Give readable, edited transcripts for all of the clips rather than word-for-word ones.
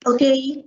Okay.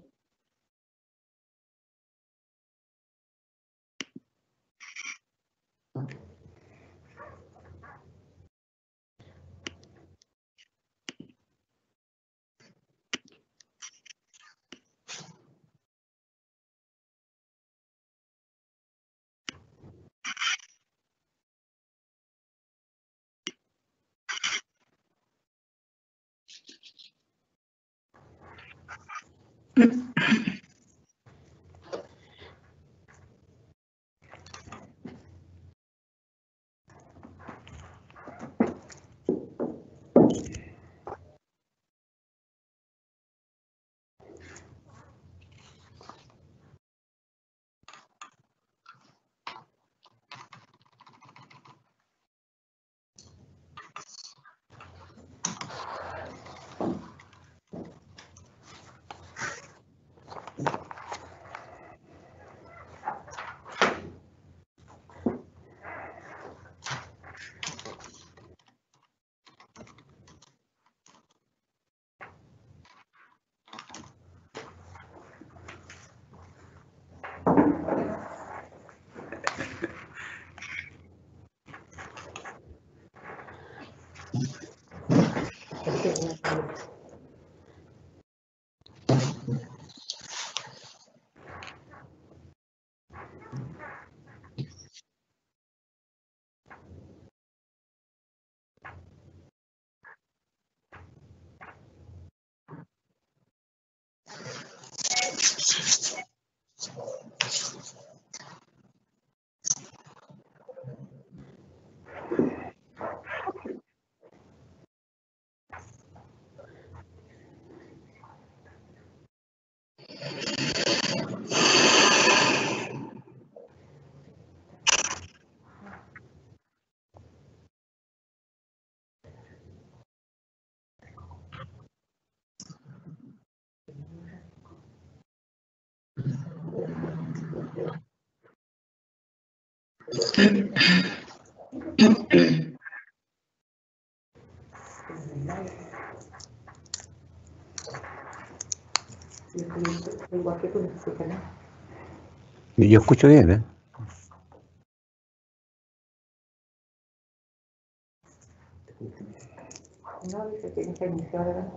Yo escucho bien, ¿eh? No, dice que está iniciada.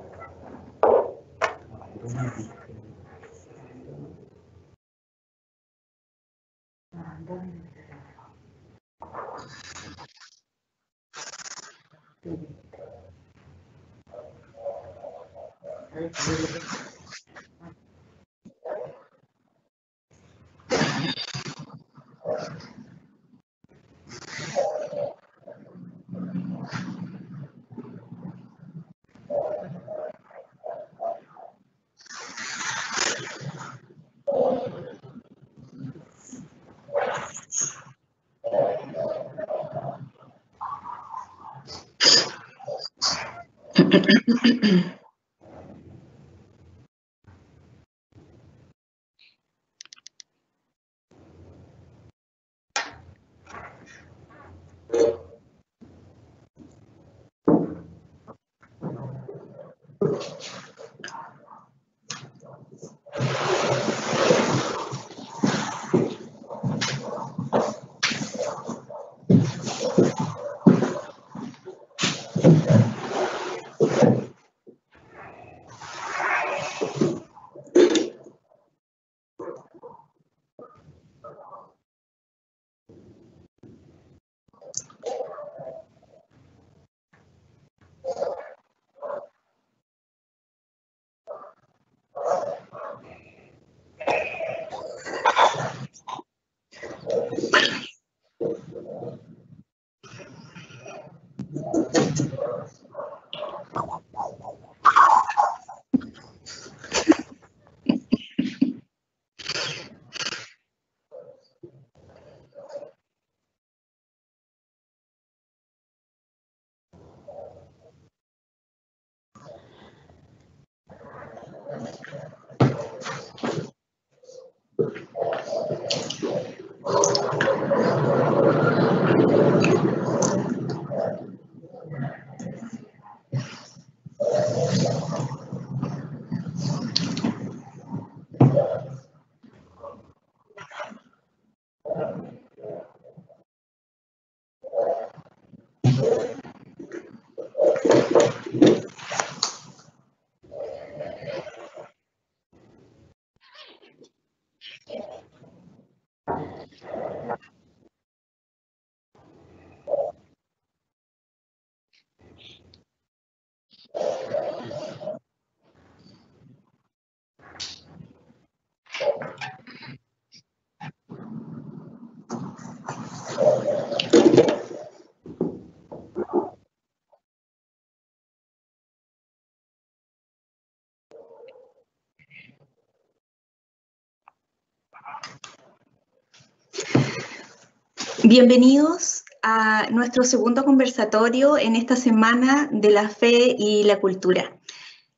Bienvenidos a nuestro segundo conversatorio en esta semana de la fe y la cultura.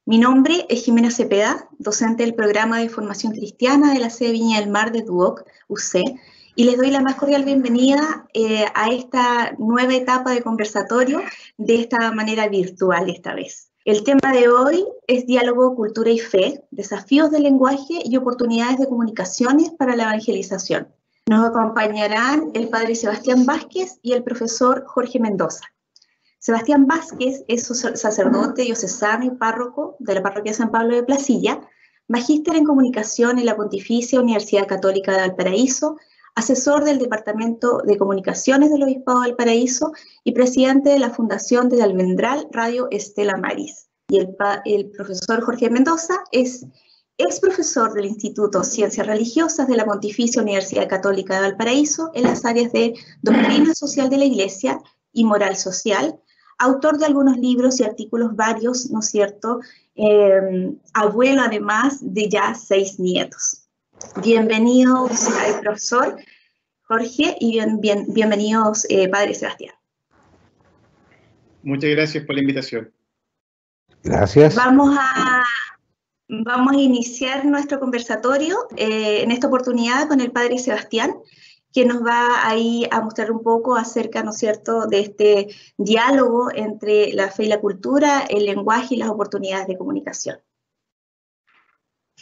Mi nombre es Jimena Cepeda, docente del programa de formación cristiana de la sede Viña del Mar de Duoc, UC, y les doy la más cordial bienvenida a esta nueva etapa de conversatorio de esta manera virtual esta vez. El tema de hoy es diálogo, cultura y fe, desafíos del lenguaje y oportunidades de comunicaciones para la evangelización. Nos acompañarán el padre Sebastián Vázquez y el profesor Jorge Mendoza. Sebastián Vázquez es sacerdote diocesano y párroco de la parroquia San Pablo de Placilla, magíster en comunicación en la Pontificia Universidad Católica de Valparaíso, asesor del Departamento de Comunicaciones del Obispado de Valparaíso y presidente de la Fundación del Almendral Radio Estela Maris. Y el profesor Jorge Mendoza es ex profesor del Instituto Ciencias Religiosas de la Pontificia Universidad Católica de Valparaíso en las áreas de Doctrina Social de la Iglesia y Moral Social, autor de algunos libros y artículos varios, ¿no es cierto? Abuelo además de ya 6 nietos. Bienvenidos al profesor Jorge y bienvenidos Padre Sebastián. Muchas gracias por la invitación. Gracias. Vamos a iniciar nuestro conversatorio en esta oportunidad con el Padre Sebastián, que nos va ahí a mostrar un poco acerca, ¿no es cierto?, de este diálogo entre la fe y la cultura, el lenguaje y las oportunidades de comunicación.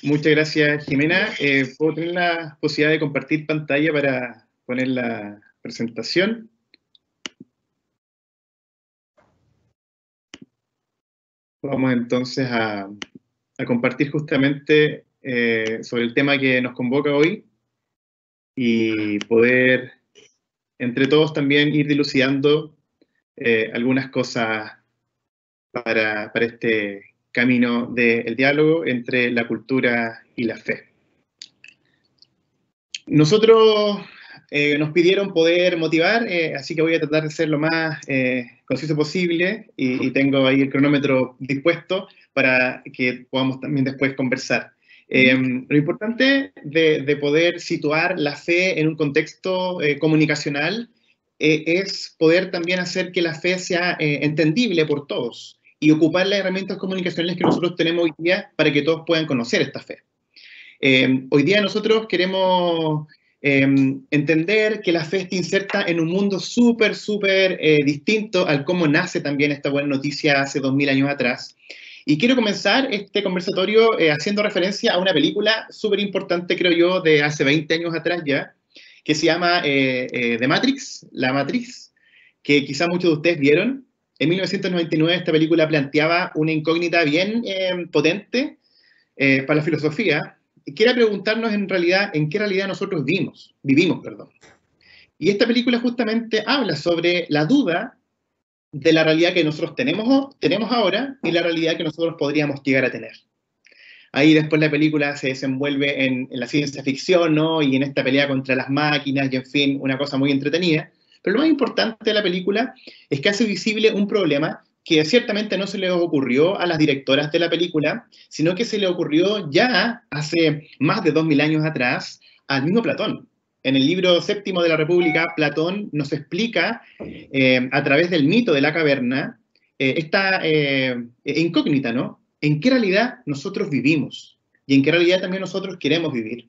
Muchas gracias, Jimena. ¿Puedo tener la posibilidad de compartir pantalla para poner la presentación? Vamos entonces a compartir justamente sobre el tema que nos convoca hoy y poder, entre todos, también ir dilucidando algunas cosas para este camino del diálogo entre la cultura y la fe. Nosotros nos pidieron poder motivar, así que voy a tratar de ser lo más conciso posible y tengo ahí el cronómetro dispuesto para que podamos también después conversar. Lo importante de poder situar la fe en un contexto comunicacional es poder también hacer que la fe sea entendible por todos y ocupar las herramientas comunicacionales que nosotros tenemos hoy día para que todos puedan conocer esta fe. Hoy día nosotros queremos entender que la fe está inserta en un mundo súper distinto al cómo nace también esta buena noticia hace 2000 años atrás. Y quiero comenzar este conversatorio haciendo referencia a una película súper importante, creo yo, de hace 20 años atrás ya, que se llama The Matrix, La Matriz, que quizás muchos de ustedes vieron. En 1999 esta película planteaba una incógnita bien potente para la filosofía, y que era preguntarnos en realidad en qué realidad nosotros vivimos. Y esta película justamente habla sobre la duda de la realidad que nosotros tenemos ahora y la realidad que nosotros podríamos llegar a tener. Ahí después la película se desenvuelve en la ciencia ficción, ¿no? Y en esta pelea contra las máquinas y en fin, una cosa muy entretenida. Pero lo más importante de la película es que hace visible un problema que ciertamente no se le ocurrió a las directoras de la película, sino que se le ocurrió ya hace más de 2000 años atrás al mismo Platón. En el libro séptimo de la República, Platón nos explica, a través del mito de la caverna, esta incógnita, ¿no? ¿En qué realidad nosotros vivimos? Y en qué realidad también nosotros queremos vivir.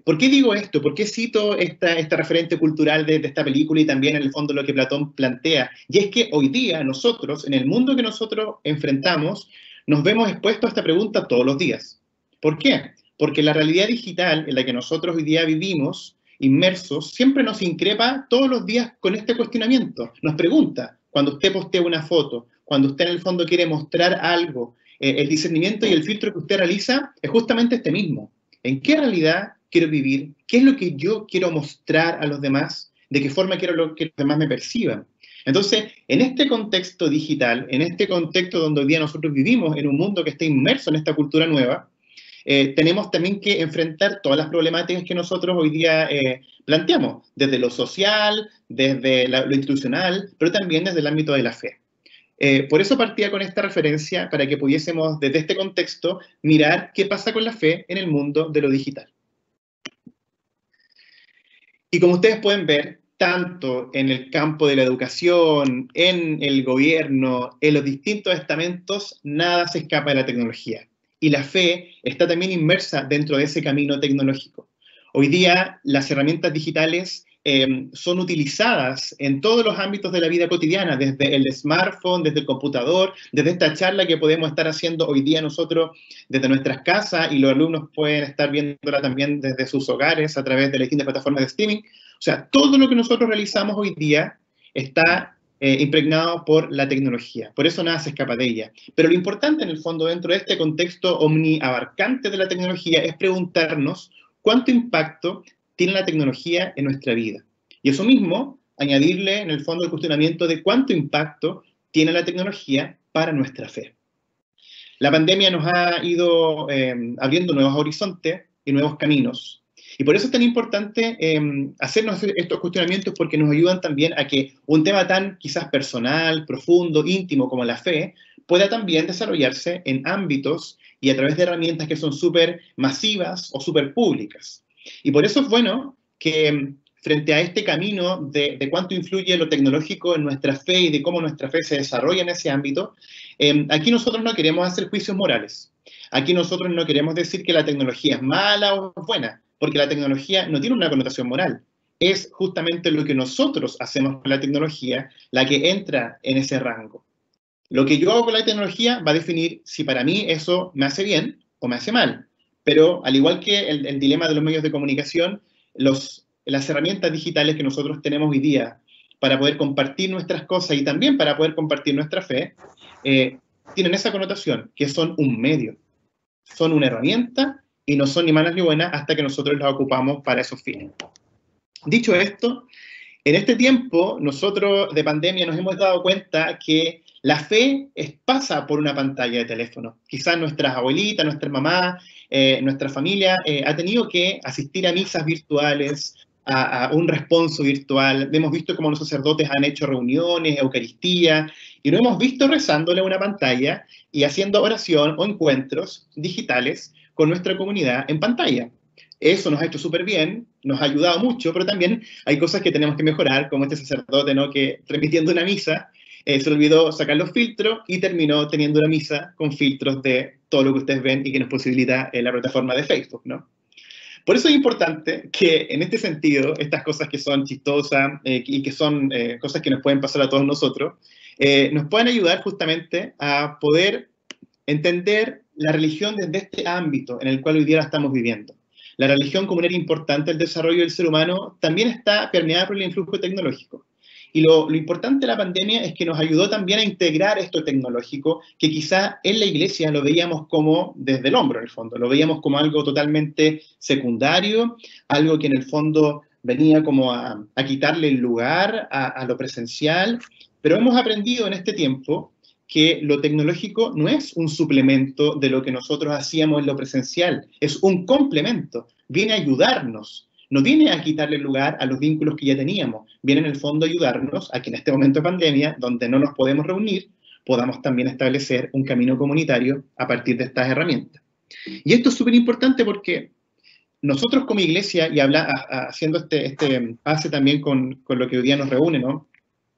¿Por qué digo esto? ¿Por qué cito esta referente cultural de esta película y también en el fondo lo que Platón plantea? Y es que hoy día nosotros, en el mundo que nosotros enfrentamos, nos vemos expuestos a esta pregunta todos los días. ¿Por qué? Porque la realidad digital en la que nosotros hoy día vivimos, inmersos, siempre nos increpa todos los días con este cuestionamiento. Nos pregunta, cuando usted postea una foto, cuando usted en el fondo quiere mostrar algo, el discernimiento y el filtro que usted realiza es justamente este mismo. ¿En qué realidad quiero vivir? ¿Qué es lo que yo quiero mostrar a los demás? ¿De qué forma quiero que los demás me perciban? Entonces, en este contexto digital, en este contexto donde hoy día nosotros vivimos en un mundo que está inmerso en esta cultura nueva, tenemos también que enfrentar todas las problemáticas que nosotros hoy día planteamos, desde lo social, desde lo institucional, pero también desde el ámbito de la fe. Por eso partía con esta referencia, para que pudiésemos, desde este contexto, mirar qué pasa con la fe en el mundo de lo digital. Y como ustedes pueden ver, tanto en el campo de la educación, en el gobierno, en los distintos estamentos, nada se escapa de la tecnología. Y la fe está también inmersa dentro de ese camino tecnológico. Hoy día las herramientas digitales son utilizadas en todos los ámbitos de la vida cotidiana, desde el smartphone, desde el computador, desde esta charla que podemos estar haciendo hoy día nosotros desde nuestras casas, y los alumnos pueden estar viéndola también desde sus hogares a través de las distintas plataformas de streaming. O sea, todo lo que nosotros realizamos hoy día está impregnado por la tecnología. Por eso nada se escapa de ella. Pero lo importante en el fondo dentro de este contexto omniabarcante de la tecnología es preguntarnos cuánto impacto tiene la tecnología en nuestra vida. Y eso mismo, añadirle en el fondo el cuestionamiento de cuánto impacto tiene la tecnología para nuestra fe. La pandemia nos ha ido abriendo nuevos horizontes y nuevos caminos. Y por eso es tan importante hacernos estos cuestionamientos, porque nos ayudan también a que un tema tan quizás personal, profundo, íntimo como la fe, pueda también desarrollarse en ámbitos y a través de herramientas que son súper masivas o súper públicas. Y por eso es bueno que frente a este camino de cuánto influye lo tecnológico en nuestra fe y de cómo nuestra fe se desarrolla en ese ámbito, aquí nosotros no queremos hacer juicios morales. Aquí nosotros no queremos decir que la tecnología es mala o es buena, porque la tecnología no tiene una connotación moral. Es justamente lo que nosotros hacemos con la tecnología la que entra en ese rango. Lo que yo hago con la tecnología va a definir si para mí eso me hace bien o me hace mal. Pero al igual que el dilema de los medios de comunicación, las herramientas digitales que nosotros tenemos hoy día para poder compartir nuestras cosas y también para poder compartir nuestra fe, tienen esa connotación, que son un medio, son una herramienta y no son ni malas ni buenas hasta que nosotros las ocupamos para esos fines. Dicho esto, en este tiempo nosotros de pandemia nos hemos dado cuenta que la fe pasa por una pantalla de teléfono. Quizás nuestras abuelitas, nuestras mamás, nuestra familia ha tenido que asistir a misas virtuales, a un responso virtual. Hemos visto cómo los sacerdotes han hecho reuniones, Eucaristía, y lo hemos visto rezándole a una pantalla y haciendo oración o encuentros digitales con nuestra comunidad en pantalla. Eso nos ha hecho súper bien, nos ha ayudado mucho, pero también hay cosas que tenemos que mejorar, como este sacerdote, ¿no?, que transmitiendo una misa, se olvidó sacar los filtros y terminó teniendo una misa con filtros de todo lo que ustedes ven y que nos posibilita la plataforma de Facebook, ¿no? Por eso es importante que en este sentido, estas cosas que son chistosas y que son cosas que nos pueden pasar a todos nosotros, nos puedan ayudar justamente a poder entender la religión desde este ámbito en el cual hoy día la estamos viviendo. La religión, como un área importante del desarrollo del ser humano, también está permeada por el influjo tecnológico. Y lo importante de la pandemia es que nos ayudó también a integrar esto tecnológico, que quizá en la iglesia lo veíamos como desde el hombro, en el fondo. Lo veíamos como algo totalmente secundario, algo que en el fondo venía como a quitarle el lugar a lo presencial. Pero hemos aprendido en este tiempo que lo tecnológico no es un suplemento de lo que nosotros hacíamos en lo presencial, es un complemento, viene a ayudarnos. No viene a quitarle lugar a los vínculos que ya teníamos, viene en el fondo a ayudarnos a que en este momento de pandemia, donde no nos podemos reunir, podamos también establecer un camino comunitario a partir de estas herramientas. Y esto es súper importante porque nosotros como iglesia, y haciendo este pase también con lo que hoy día nos reúne, ¿no?,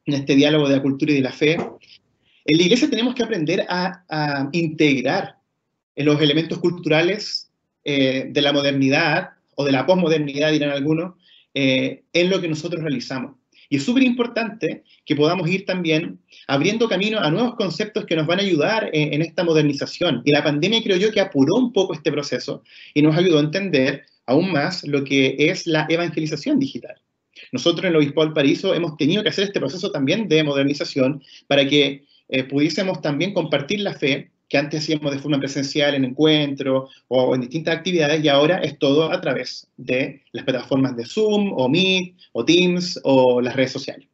en este diálogo de la cultura y de la fe, en la iglesia tenemos que aprender a integrar los elementos culturales de la modernidad, o de la posmodernidad, dirán algunos, en lo que nosotros realizamos. Y es súper importante que podamos ir también abriendo camino a nuevos conceptos que nos van a ayudar en esta modernización. Y la pandemia, creo yo, que apuró un poco este proceso y nos ayudó a entender aún más lo que es la evangelización digital. Nosotros en el Obispado del Paraíso hemos tenido que hacer este proceso también de modernización para que pudiésemos también compartir la fe que antes hacíamos de forma presencial en encuentros o en distintas actividades, y ahora es todo a través de las plataformas de Zoom, o Meet, o Teams, o las redes sociales.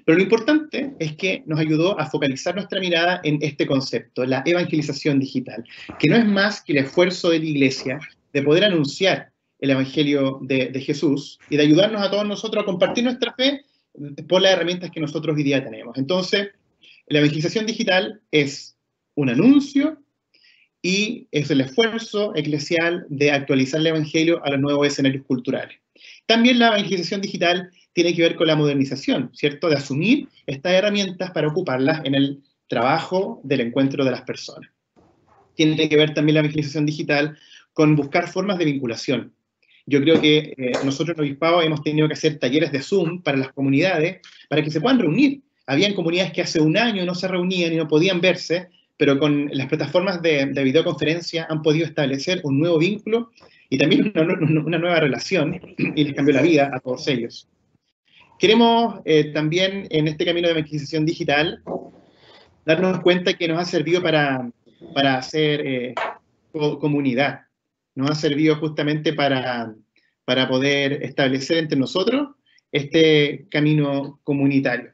Pero lo importante es que nos ayudó a focalizar nuestra mirada en este concepto, la evangelización digital, que no es más que el esfuerzo de la Iglesia de poder anunciar el Evangelio de Jesús y de ayudarnos a todos nosotros a compartir nuestra fe por las herramientas que nosotros hoy día tenemos. Entonces, la evangelización digital es un anuncio y es el esfuerzo eclesial de actualizar el Evangelio a los nuevos escenarios culturales. También la evangelización digital tiene que ver con la modernización, ¿cierto? De asumir estas herramientas para ocuparlas en el trabajo del encuentro de las personas. Tiene que ver también la evangelización digital con buscar formas de vinculación. Yo creo que nosotros en Obispado hemos tenido que hacer talleres de Zoom para las comunidades, para que se puedan reunir. Habían comunidades que hace un año no se reunían y no podían verse, pero con las plataformas de videoconferencia han podido establecer un nuevo vínculo y también una nueva relación, y les cambió la vida a todos ellos. Queremos también, en este camino de evangelización digital, darnos cuenta que nos ha servido para hacer comunidad. Nos ha servido justamente para poder establecer entre nosotros este camino comunitario.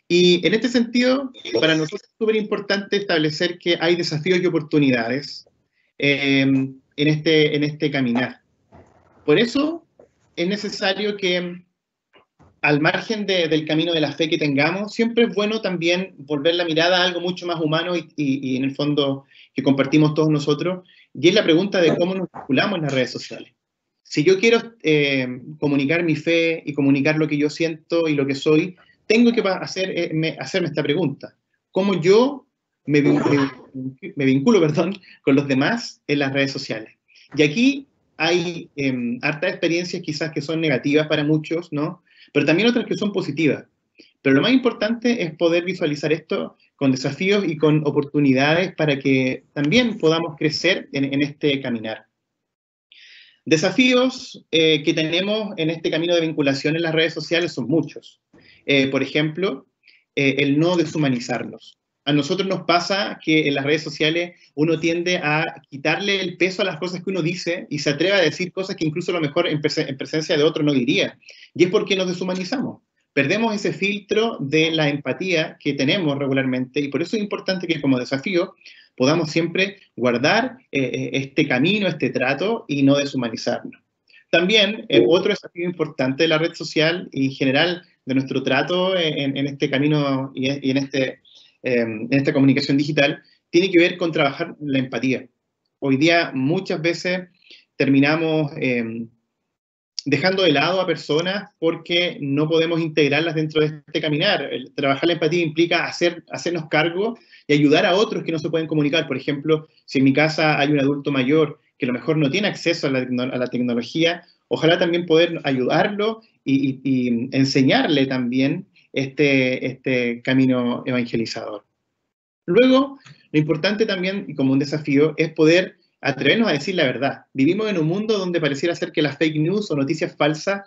Y en este sentido, para nosotros es súper importante establecer que hay desafíos y oportunidades en este caminar. Por eso es necesario que, al margen del camino de la fe que tengamos, siempre es bueno también volver la mirada a algo mucho más humano y en el fondo que compartimos todos nosotros, y es la pregunta de cómo nos vinculamos en las redes sociales. Si yo quiero comunicar mi fe y comunicar lo que yo siento y lo que soy, tengo que hacerme esta pregunta. ¿Cómo yo me vinculo con los demás en las redes sociales? Y aquí hay hartas experiencias quizás que son negativas para muchos, ¿no? Pero también otras que son positivas. Pero lo más importante es poder visualizar esto con desafíos y con oportunidades para que también podamos crecer en este caminar. Desafíos que tenemos en este camino de vinculación en las redes sociales son muchos. Por ejemplo, el no deshumanizarnos. A nosotros nos pasa que en las redes sociales uno tiende a quitarle el peso a las cosas que uno dice y se atreve a decir cosas que incluso a lo mejor en presencia de otro no diría. Y es porque nos deshumanizamos. Perdemos ese filtro de la empatía que tenemos regularmente, y por eso es importante que como desafío podamos siempre guardar este camino, este trato, y no deshumanizarnos. También otro desafío importante de la red social y en general de nuestro trato en este camino y en esta comunicación digital tiene que ver con trabajar la empatía. Hoy día muchas veces terminamos dejando de lado a personas porque no podemos integrarlas dentro de este caminar. Trabajar la empatía implica hacernos cargo y ayudar a otros que no se pueden comunicar. Por ejemplo, si en mi casa hay un adulto mayor que a lo mejor no tiene acceso a la tecnología, ojalá también poder ayudarlo y enseñarle también este camino evangelizador. Luego, lo importante también, y como un desafío, es poder atrevernos a decir la verdad. Vivimos en un mundo donde pareciera ser que las fake news o noticias falsas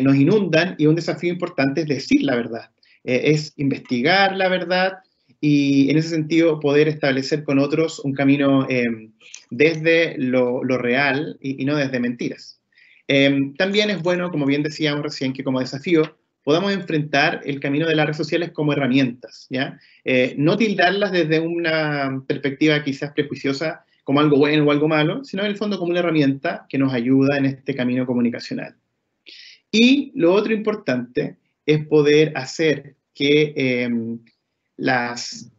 nos inundan, y un desafío importante es decir la verdad. Es investigar la verdad y en ese sentido poder establecer con otros un camino desde lo real y no desde mentiras. También es bueno, como bien decíamos recién, que como desafío podamos enfrentar el camino de las redes sociales como herramientas, ¿ya? No tildarlas desde una perspectiva quizás prejuiciosa como algo bueno o algo malo, sino en el fondo como una herramienta que nos ayuda en este camino comunicacional. Y lo otro importante es poder hacer que las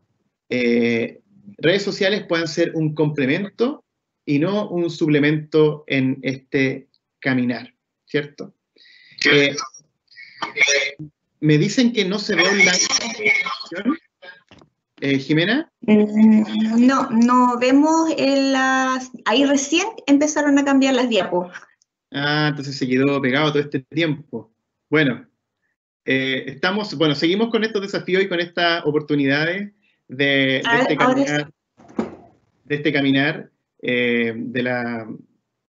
redes sociales puedan ser un complemento y no un suplemento en este caminar, ¿cierto? Me dicen que no se ve online. Jimena. No vemos ahí recién empezaron a cambiar las diapos. Ah, entonces se quedó pegado todo este tiempo. Bueno, seguimos con estos desafíos y con estas oportunidades de este caminar de la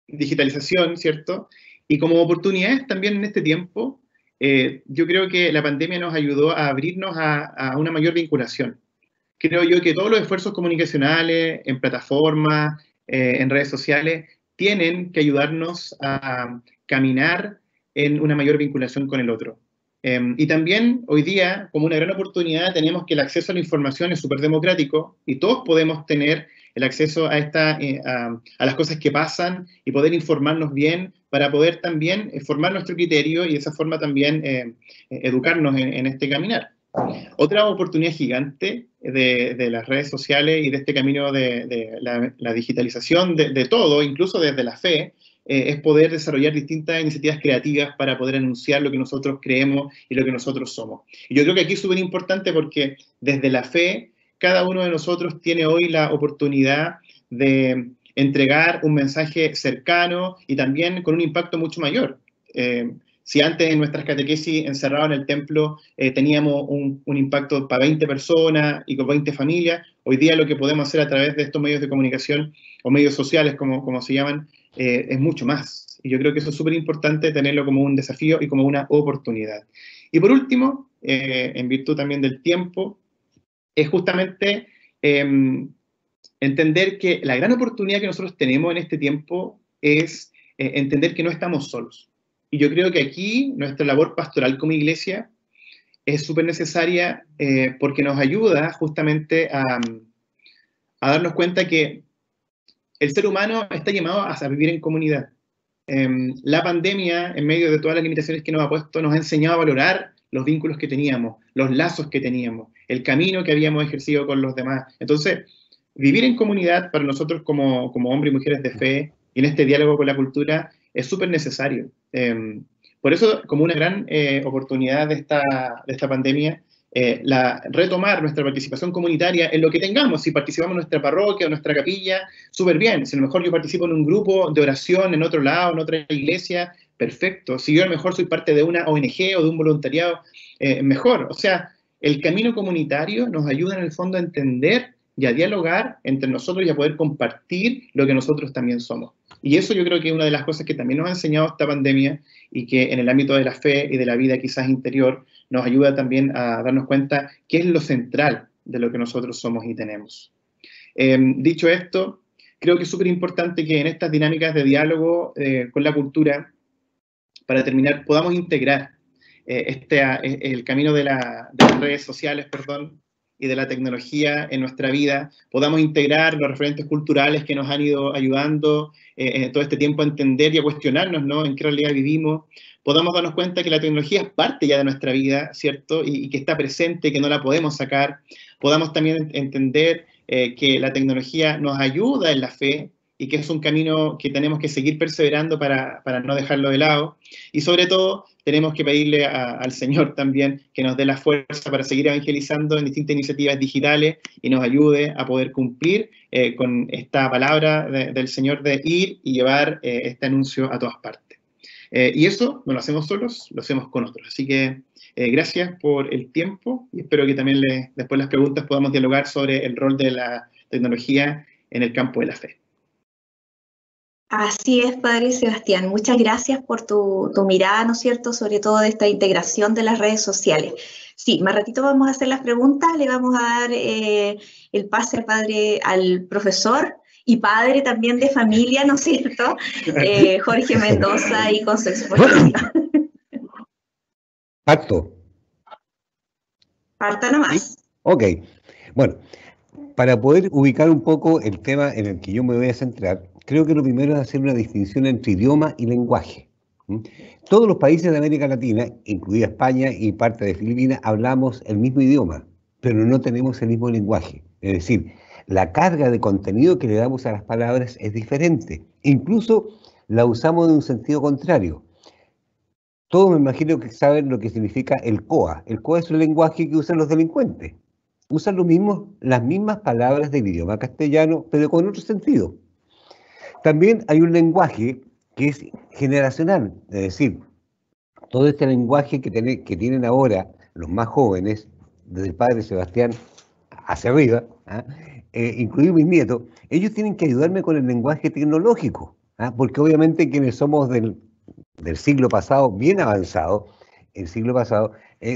digitalización, ¿cierto? Y como oportunidades también en este tiempo, yo creo que la pandemia nos ayudó a abrirnos a una mayor vinculación. Creo yo que todos los esfuerzos comunicacionales en plataformas, en redes sociales, tienen que ayudarnos a caminar en una mayor vinculación con el otro. Y también hoy día, como una gran oportunidad, tenemos que el acceso a la información es súper democrático y todos podemos tener el acceso a las cosas que pasan y poder informarnos bien para poder también formar nuestro criterio y de esa forma también educarnos en este caminar. Otra oportunidad gigante de las redes sociales y de este camino de la digitalización de todo, incluso desde la fe, es poder desarrollar distintas iniciativas creativas para poder anunciar lo que nosotros creemos y lo que nosotros somos. Y yo creo que aquí es súper importante porque desde la fe, cada uno de nosotros tiene hoy la oportunidad de entregar un mensaje cercano y también con un impacto mucho mayor. Si antes en nuestras catequesis encerrados en el templo teníamos un impacto para 20 personas y con 20 familias, hoy día lo que podemos hacer a través de estos medios de comunicación o medios sociales, como se llaman, es mucho más. Y yo creo que eso es súper importante tenerlo como un desafío y como una oportunidad. Y por último, en virtud también del tiempo, es justamente entender que la gran oportunidad que nosotros tenemos en este tiempo es entender que no estamos solos. Y yo creo que aquí nuestra labor pastoral como iglesia es súper necesaria porque nos ayuda justamente a darnos cuenta que el ser humano está llamado a vivir en comunidad. La pandemia, en medio de todas las limitaciones que nos ha puesto, nos ha enseñado a valorar los vínculos que teníamos, los lazos que teníamos, el camino que habíamos ejercido con los demás. Entonces, vivir en comunidad para nosotros como hombres y mujeres de fe y en este diálogo con la cultura es súper necesario. Por eso, como una gran oportunidad de esta pandemia, retomar nuestra participación comunitaria en lo que tengamos. Si participamos en nuestra parroquia o nuestra capilla, súper bien. Si a lo mejor yo participo en un grupo de oración en otro lado, en otra iglesia, perfecto. Si yo a lo mejor soy parte de una ONG o de un voluntariado, mejor. O sea, el camino comunitario nos ayuda en el fondo a entender y a dialogar entre nosotros y a poder compartir lo que nosotros también somos. Y eso yo creo que es una de las cosas que también nos ha enseñado esta pandemia y que en el ámbito de la fe y de la vida quizás interior nos ayuda también a darnos cuenta qué es lo central de lo que nosotros somos y tenemos. Dicho esto, creo que es súper importante que en estas dinámicas de diálogo con la cultura, para terminar, podamos integrar el camino de las redes sociales, y de la tecnología en nuestra vida, podamos integrar los referentes culturales que nos han ido ayudando en todo este tiempo a entender y a cuestionarnos, ¿no?, en qué realidad vivimos, podamos darnos cuenta que la tecnología es parte ya de nuestra vida, ¿cierto?, y que está presente, que no la podemos sacar, podamos también entender que la tecnología nos ayuda en la fe y que es un camino que tenemos que seguir perseverando para no dejarlo de lado, y sobre todo tenemos que pedirle al Señor también que nos dé la fuerza para seguir evangelizando en distintas iniciativas digitales y nos ayude a poder cumplir con esta palabra del Señor de ir y llevar este anuncio a todas partes. Y eso no lo hacemos solos, lo hacemos con otros. Así que gracias por el tiempo y espero que también después de las preguntas podamos dialogar sobre el rol de la tecnología en el campo de la fe. Así es, Padre Sebastián. Muchas gracias por tu mirada, ¿no es cierto?, sobre todo de esta integración de las redes sociales. Sí, más ratito vamos a hacer las preguntas, le vamos a dar el pase al profesor y padre también de familia, ¿no es cierto?, Jorge Mendoza, y con su exposición. Parto. Parta nomás. Ok. Bueno, para poder ubicar un poco el tema en el que yo me voy a centrar, creo que lo primero es hacer una distinción entre idioma y lenguaje. Todos los países de América Latina, incluida España y parte de Filipinas, hablamos el mismo idioma, pero no tenemos el mismo lenguaje. Es decir, la carga de contenido que le damos a las palabras es diferente. Incluso la usamos en un sentido contrario. Todos me imagino que saben lo que significa el COA. El COA es un lenguaje que usan los delincuentes. Usan las mismas palabras del idioma castellano, pero con otro sentido. También hay un lenguaje que es generacional, es decir, todo este lenguaje que tienen ahora los más jóvenes, desde el padre Sebastián hacia arriba, incluidos mis nietos, ellos tienen que ayudarme con el lenguaje tecnológico, porque obviamente quienes somos del siglo pasado, bien avanzado, el siglo pasado,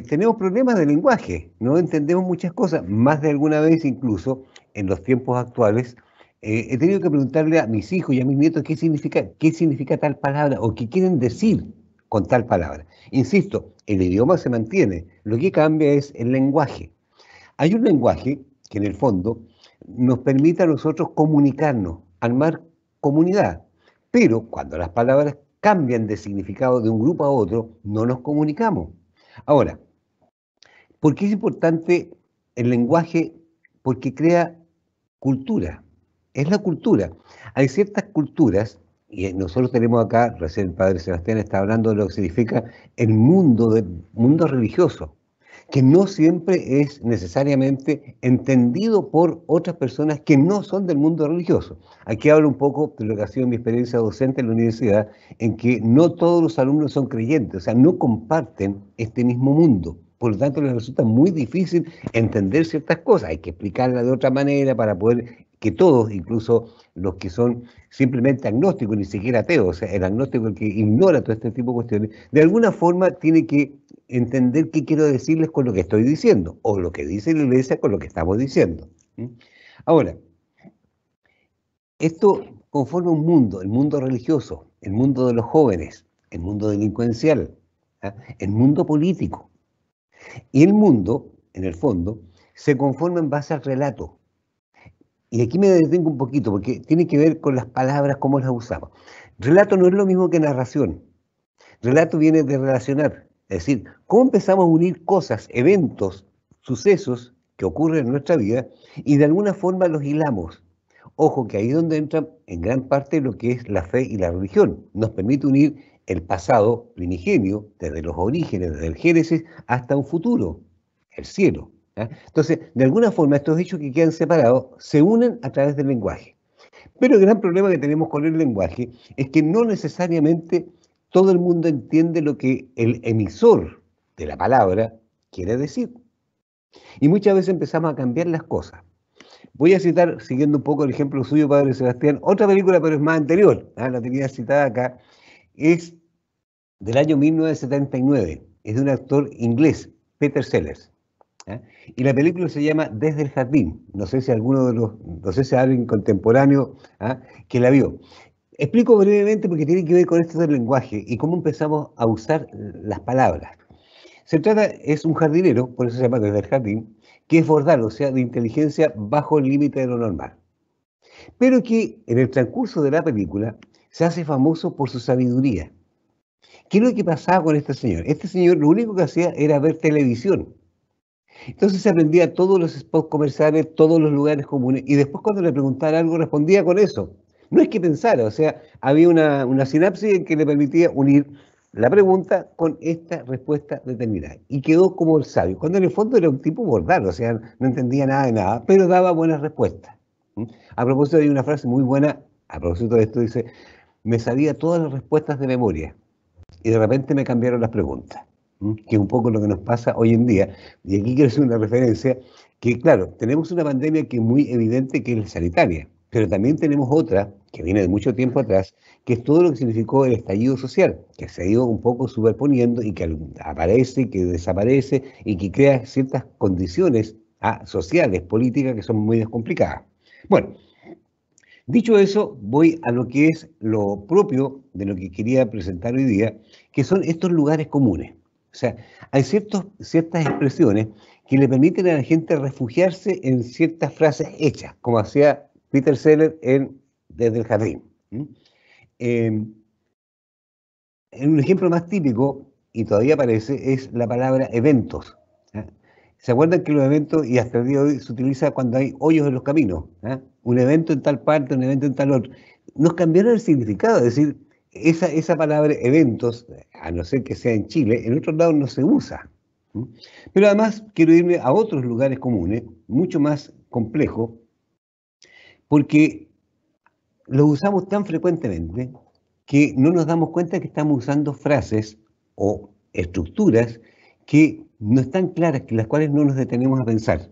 tenemos problemas de lenguaje, no entendemos muchas cosas, más de alguna vez incluso en los tiempos actuales. He tenido que preguntarle a mis hijos y a mis nietos qué significa tal palabra o qué quieren decir con tal palabra. Insisto, el idioma se mantiene, lo que cambia es el lenguaje. Hay un lenguaje que en el fondo nos permite a nosotros comunicarnos, armar comunidad, pero cuando las palabras cambian de significado de un grupo a otro, no nos comunicamos. Ahora, ¿por qué es importante el lenguaje? Porque crea cultura. Es la cultura. Hay ciertas culturas y nosotros tenemos acá, recién el padre Sebastián está hablando de lo que significa el mundo religioso, que no siempre es necesariamente entendido por otras personas que no son del mundo religioso. Aquí hablo un poco de lo que ha sido mi experiencia docente en la universidad, en que no todos los alumnos son creyentes, o sea, no comparten este mismo mundo. Por lo tanto, les resulta muy difícil entender ciertas cosas. Hay que explicarlas de otra manera para poder que todos, incluso los que son simplemente agnósticos, ni siquiera ateos, o sea, el agnóstico, el que ignora todo este tipo de cuestiones, de alguna forma tiene que entender qué quiero decirles con lo que estoy diciendo, o lo que dice la iglesia con lo que estamos diciendo. Ahora, esto conforma un mundo, el mundo religioso, el mundo de los jóvenes, el mundo delincuencial, el mundo político. Y el mundo, en el fondo, se conforma en base al relato. Y aquí me detengo un poquito, porque tiene que ver con las palabras, cómo las usamos. Relato no es lo mismo que narración. Relato viene de relacionar, es decir, cómo empezamos a unir cosas, eventos, sucesos que ocurren en nuestra vida y de alguna forma los hilamos. Ojo, que ahí es donde entra en gran parte lo que es la fe y la religión. Nos permite unir el pasado primigenio, desde los orígenes, desde el Génesis, hasta un futuro, el cielo. Entonces, de alguna forma, estos hechos que quedan separados se unen a través del lenguaje. Pero el gran problema que tenemos con el lenguaje es que no necesariamente todo el mundo entiende lo que el emisor de la palabra quiere decir. Y muchas veces empezamos a cambiar las cosas. Voy a citar, siguiendo un poco el ejemplo suyo, padre Sebastián, otra película, pero es más anterior, la tenía citada acá, es del año 1979, es de un actor inglés, Peter Sellers. Y la película se llama Desde el Jardín. No sé si alguien contemporáneo que la vio. Explico brevemente porque tiene que ver con esto del lenguaje y cómo empezamos a usar las palabras. Es un jardinero, por eso se llama Desde el Jardín, que es bordal, o sea, de inteligencia bajo el límite de lo normal. Pero que en el transcurso de la película se hace famoso por su sabiduría. ¿Qué es lo que pasaba con este señor? Este señor lo único que hacía era ver televisión. Entonces se aprendía todos los spots comerciales, todos los lugares comunes, y después cuando le preguntaban algo respondía con eso. No es que pensara, o sea, había una sinapsis que le permitía unir la pregunta con esta respuesta determinada. Y quedó como el sabio, cuando en el fondo era un tipo bordal, o sea, no entendía nada de nada, pero daba buenas respuestas. A propósito, hay una frase muy buena, a propósito de esto, dice, me sabía todas las respuestas de memoria, y de repente me cambiaron las preguntas. Que es un poco lo que nos pasa hoy en día. Y aquí quiero hacer una referencia, que claro, tenemos una pandemia que es muy evidente que es la sanitaria, pero también tenemos otra, que viene de mucho tiempo atrás, que es todo lo que significó el estallido social, que se ha ido un poco superponiendo y que aparece, que desaparece y que crea ciertas condiciones sociales, políticas, que son muy descomplicadas. Bueno, dicho eso, voy a lo que es lo propio de lo que quería presentar hoy día, que son estos lugares comunes. O sea, hay ciertas expresiones que le permiten a la gente refugiarse en ciertas frases hechas, como hacía Peter Sellers Desde el Jardín. En un ejemplo más típico, y todavía aparece, es la palabra eventos. ¿Se acuerdan que los eventos, y hasta el día de hoy, se utiliza cuando hay hoyos en los caminos? Un evento en tal parte, un evento en tal otro. Nos cambiaron el significado, es decir, esa palabra eventos, a no ser que sea en Chile, en otros lados no se usa. Pero además quiero irme a otros lugares comunes, mucho más complejos, porque los usamos tan frecuentemente que no nos damos cuenta que estamos usando frases o estructuras que no están claras, que las cuales no nos detenemos a pensar.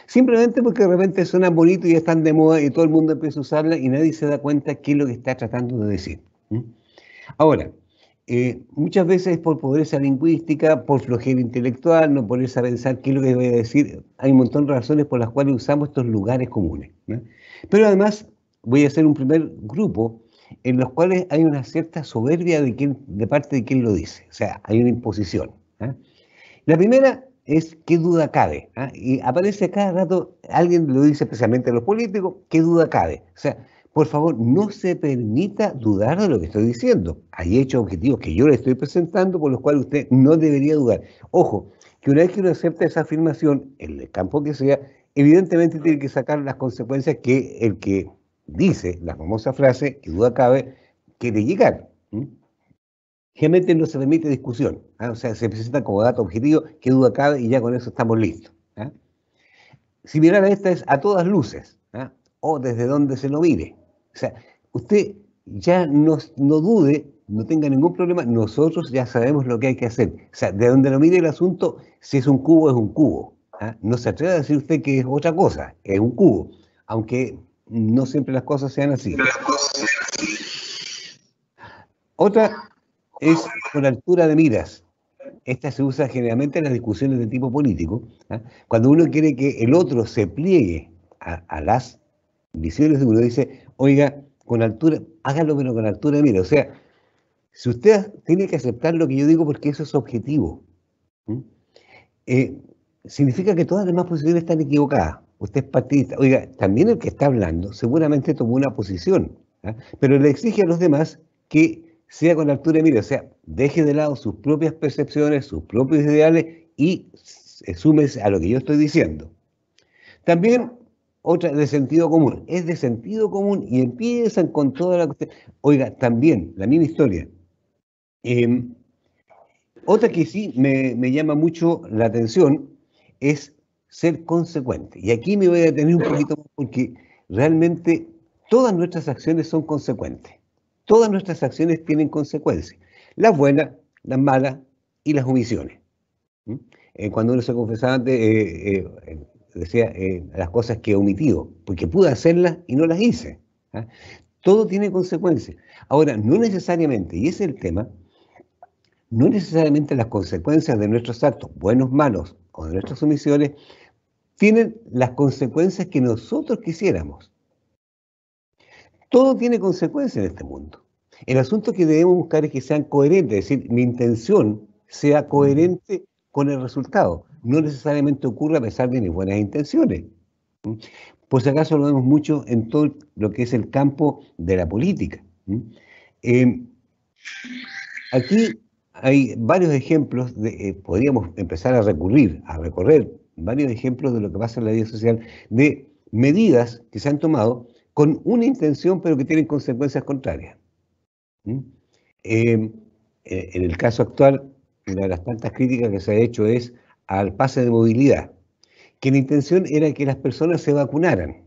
Simplemente porque de repente suenan bonitos y están de moda y todo el mundo empieza a usarla y nadie se da cuenta qué es lo que está tratando de decir. Ahora, muchas veces por pobreza lingüística, por flojera intelectual, no ponerse a pensar qué es lo que voy a decir, hay un montón de razones por las cuales usamos estos lugares comunes. Pero además voy a hacer un primer grupo en los cuales hay una cierta soberbia de parte de quien lo dice, o sea, hay una imposición. La primera es qué duda cabe, y aparece cada rato, alguien lo dice especialmente a los políticos, qué duda cabe, o sea, por favor, no se permita dudar de lo que estoy diciendo. Hay hechos objetivos que yo le estoy presentando por los cuales usted no debería dudar. Ojo, que una vez que uno acepta esa afirmación, en el campo que sea, evidentemente tiene que sacar las consecuencias que el que dice la famosa frase, que duda cabe, quiere llegar. Generalmente no se permite discusión, o sea, se presenta como dato objetivo, que duda cabe y ya con eso estamos listos. Similar a esta es a todas luces, o desde donde se lo mire. O sea, usted ya no dude, no tenga ningún problema, nosotros ya sabemos lo que hay que hacer. O sea, de donde lo mire el asunto, si es un cubo, es un cubo. No se atreva a decir usted que es otra cosa, es un cubo, aunque no siempre las cosas sean así. Otra es con altura de miras. Esta se usa generalmente en las discusiones de tipo político, cuando uno quiere que el otro se pliegue a las visiones de uno, dice, oiga, con altura, hágalo pero con altura de mira. O sea, si usted tiene que aceptar lo que yo digo porque eso es objetivo, significa que todas las demás posiciones están equivocadas. Usted es partidista. Oiga, también el que está hablando seguramente tomó una posición, pero le exige a los demás que sea con altura de mira, o sea, deje de lado sus propias percepciones, sus propios ideales y súmese a lo que yo estoy diciendo. También otra de sentido común, es de sentido común y empiezan con toda la cuestión. Oiga, también, la misma historia. Otra que sí me llama mucho la atención es ser consecuente. Y aquí me voy a detener un poquito más porque realmente todas nuestras acciones son consecuentes. Todas nuestras acciones tienen consecuencias. Las buenas, las malas y las omisiones. Cuando uno se confesaba antes, decía las cosas que he omitido, porque pude hacerlas y no las hice. Todo tiene consecuencias. Ahora, no necesariamente, y ese es el tema, no necesariamente las consecuencias de nuestros actos, buenos, malos, o de nuestras omisiones, tienen las consecuencias que nosotros quisiéramos. Todo tiene consecuencias en este mundo. El asunto que debemos buscar es que sean coherentes, es decir, mi intención sea coherente con el resultado. No necesariamente ocurre a pesar de mis buenas intenciones. Por si acaso lo vemos mucho en todo lo que es el campo de la política. Aquí hay varios ejemplos, podríamos empezar a recorrer varios ejemplos de lo que pasa en la vida social, de medidas que se han tomado con una intención pero que tienen consecuencias contrarias. En el caso actual, una de las tantas críticas que se ha hecho es al pase de movilidad, que la intención era que las personas se vacunaran,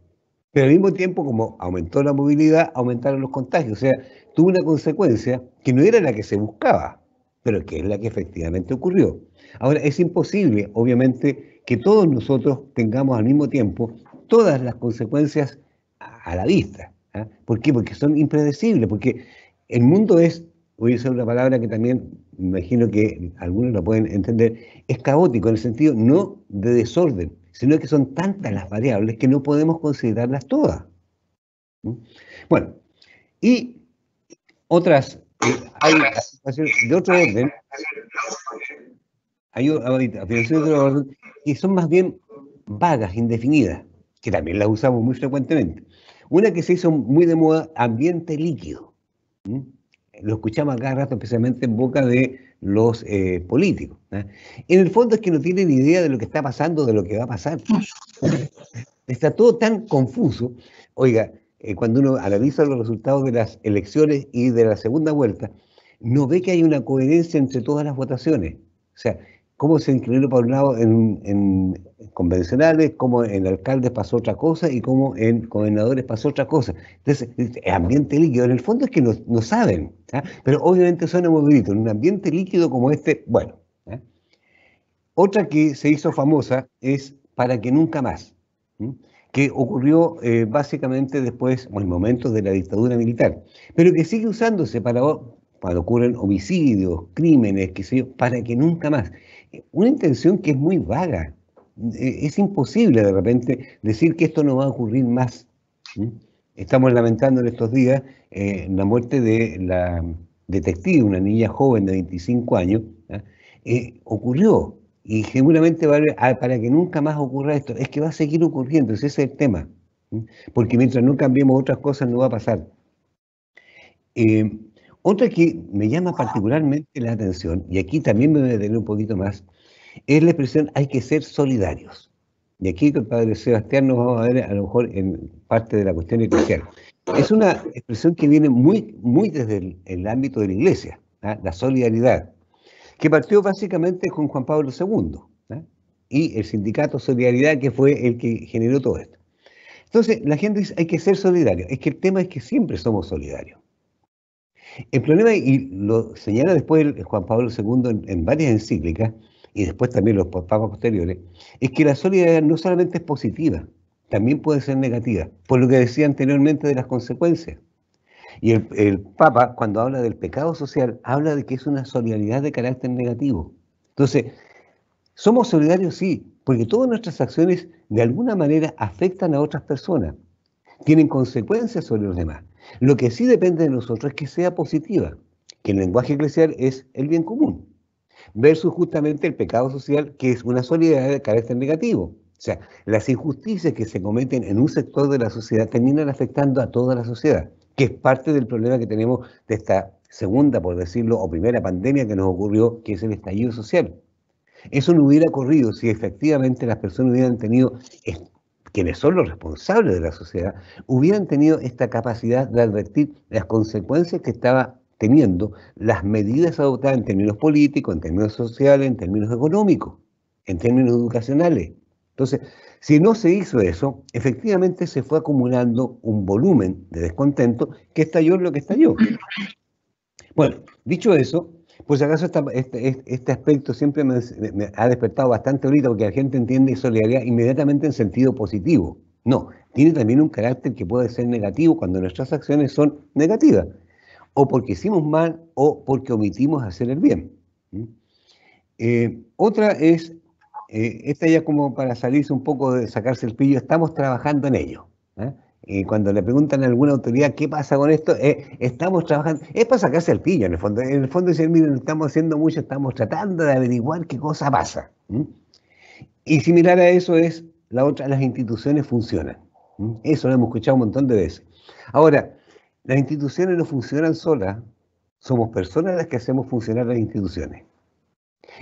pero al mismo tiempo, como aumentó la movilidad, aumentaron los contagios. O sea, tuvo una consecuencia que no era la que se buscaba, pero que es la que efectivamente ocurrió. Ahora, es imposible, obviamente, que todos nosotros tengamos al mismo tiempo todas las consecuencias a la vista. ¿Por qué? Porque son impredecibles, porque el mundo es, voy a usar una palabra que también me imagino que algunos la pueden entender, es caótico en el sentido no de desorden, sino que son tantas las variables que no podemos considerarlas todas. Bueno, y otras, hay afirmaciones de otro orden, hay afirmaciones de otro orden que son más bien vagas, indefinidas, que también las usamos muy frecuentemente. Una que se hizo muy de moda, ambiente líquido. Lo escuchamos a cada rato, especialmente en boca de los políticos. En el fondo es que no tienen idea de lo que está pasando, de lo que va a pasar. Está todo tan confuso. Oiga, cuando uno analiza los resultados de las elecciones y de la segunda vuelta, no ve que hay una coherencia entre todas las votaciones. O sea, cómo se incluyó por un lado en convencionales, cómo en alcaldes pasó otra cosa y cómo en gobernadores pasó otra cosa. Entonces, ambiente líquido, en el fondo es que no saben, pero obviamente suena muy bonito. En un ambiente líquido como este, bueno. Otra que se hizo famosa es Para que nunca más, que ocurrió básicamente después, o en momentos de la dictadura militar, pero que sigue usándose cuando ocurren homicidios, crímenes, qué sé yo, para que nunca más. Una intención que es muy vaga. Es imposible de repente decir que esto no va a ocurrir más. Estamos lamentando en estos días la muerte de la detective, una niña joven de 25 años. Ocurrió y seguramente va a haber, para que nunca más ocurra esto. Es que va a seguir ocurriendo, ese es el tema. Porque mientras no cambiemos otras cosas no va a pasar. Otra que me llama particularmente la atención, y aquí también me voy a detener un poquito más, es la expresión hay que ser solidarios. Y aquí con el padre Sebastián nos vamos a ver a lo mejor en parte de la cuestión eclesial. Es una expresión que viene muy desde el ámbito de la Iglesia, ¿ah? La solidaridad, que partió básicamente con Juan Pablo II, ¿ah? Y el sindicato Solidaridad, que fue el que generó todo esto. Entonces, la gente dice, hay que ser solidario. Es que el tema es que siempre somos solidarios. El problema, y lo señala después Juan Pablo II en varias encíclicas, y después también los papas posteriores, es que la solidaridad no solamente es positiva, también puede ser negativa, por lo que decía anteriormente de las consecuencias. Y el Papa, cuando habla del pecado social, habla de que es una solidaridad de carácter negativo. Entonces, somos solidarios, sí, porque todas nuestras acciones de alguna manera afectan a otras personas, tienen consecuencias sobre los demás. Lo que sí depende de nosotros es que sea positiva, que el lenguaje eclesial es el bien común, versus justamente el pecado social, que es una solidaridad de carácter negativo. O sea, las injusticias que se cometen en un sector de la sociedad terminan afectando a toda la sociedad, que es parte del problema que tenemos de esta segunda, por decirlo, o primera pandemia que nos ocurrió, que es el estallido social. Eso no hubiera ocurrido si efectivamente las personas hubieran tenido, quienes son los responsables de la sociedad, hubieran tenido esta capacidad de advertir las consecuencias que estaba teniendo las medidas adoptadas en términos políticos, en términos sociales, en términos económicos, en términos educacionales. Entonces, si no se hizo eso, efectivamente se fue acumulando un volumen de descontento que estalló en lo que estalló. Bueno, dicho eso, pues acaso este aspecto siempre me ha despertado bastante ahorita, porque la gente entiende solidaridad inmediatamente en sentido positivo. No, tiene también un carácter que puede ser negativo cuando nuestras acciones son negativas, o porque hicimos mal o porque omitimos hacer el bien. Otra es, esta ya como para salirse un poco de sacarse el pillo, estamos trabajando en ello. Y cuando le preguntan a alguna autoridad qué pasa con esto, estamos trabajando, es para sacarse el pillo en el fondo. En el fondo dicen, miren, estamos haciendo mucho, estamos tratando de averiguar qué cosa pasa. Y similar a eso es la otra, las instituciones funcionan. Eso lo hemos escuchado un montón de veces. Ahora, las instituciones no funcionan solas, somos personas las que hacemos funcionar las instituciones.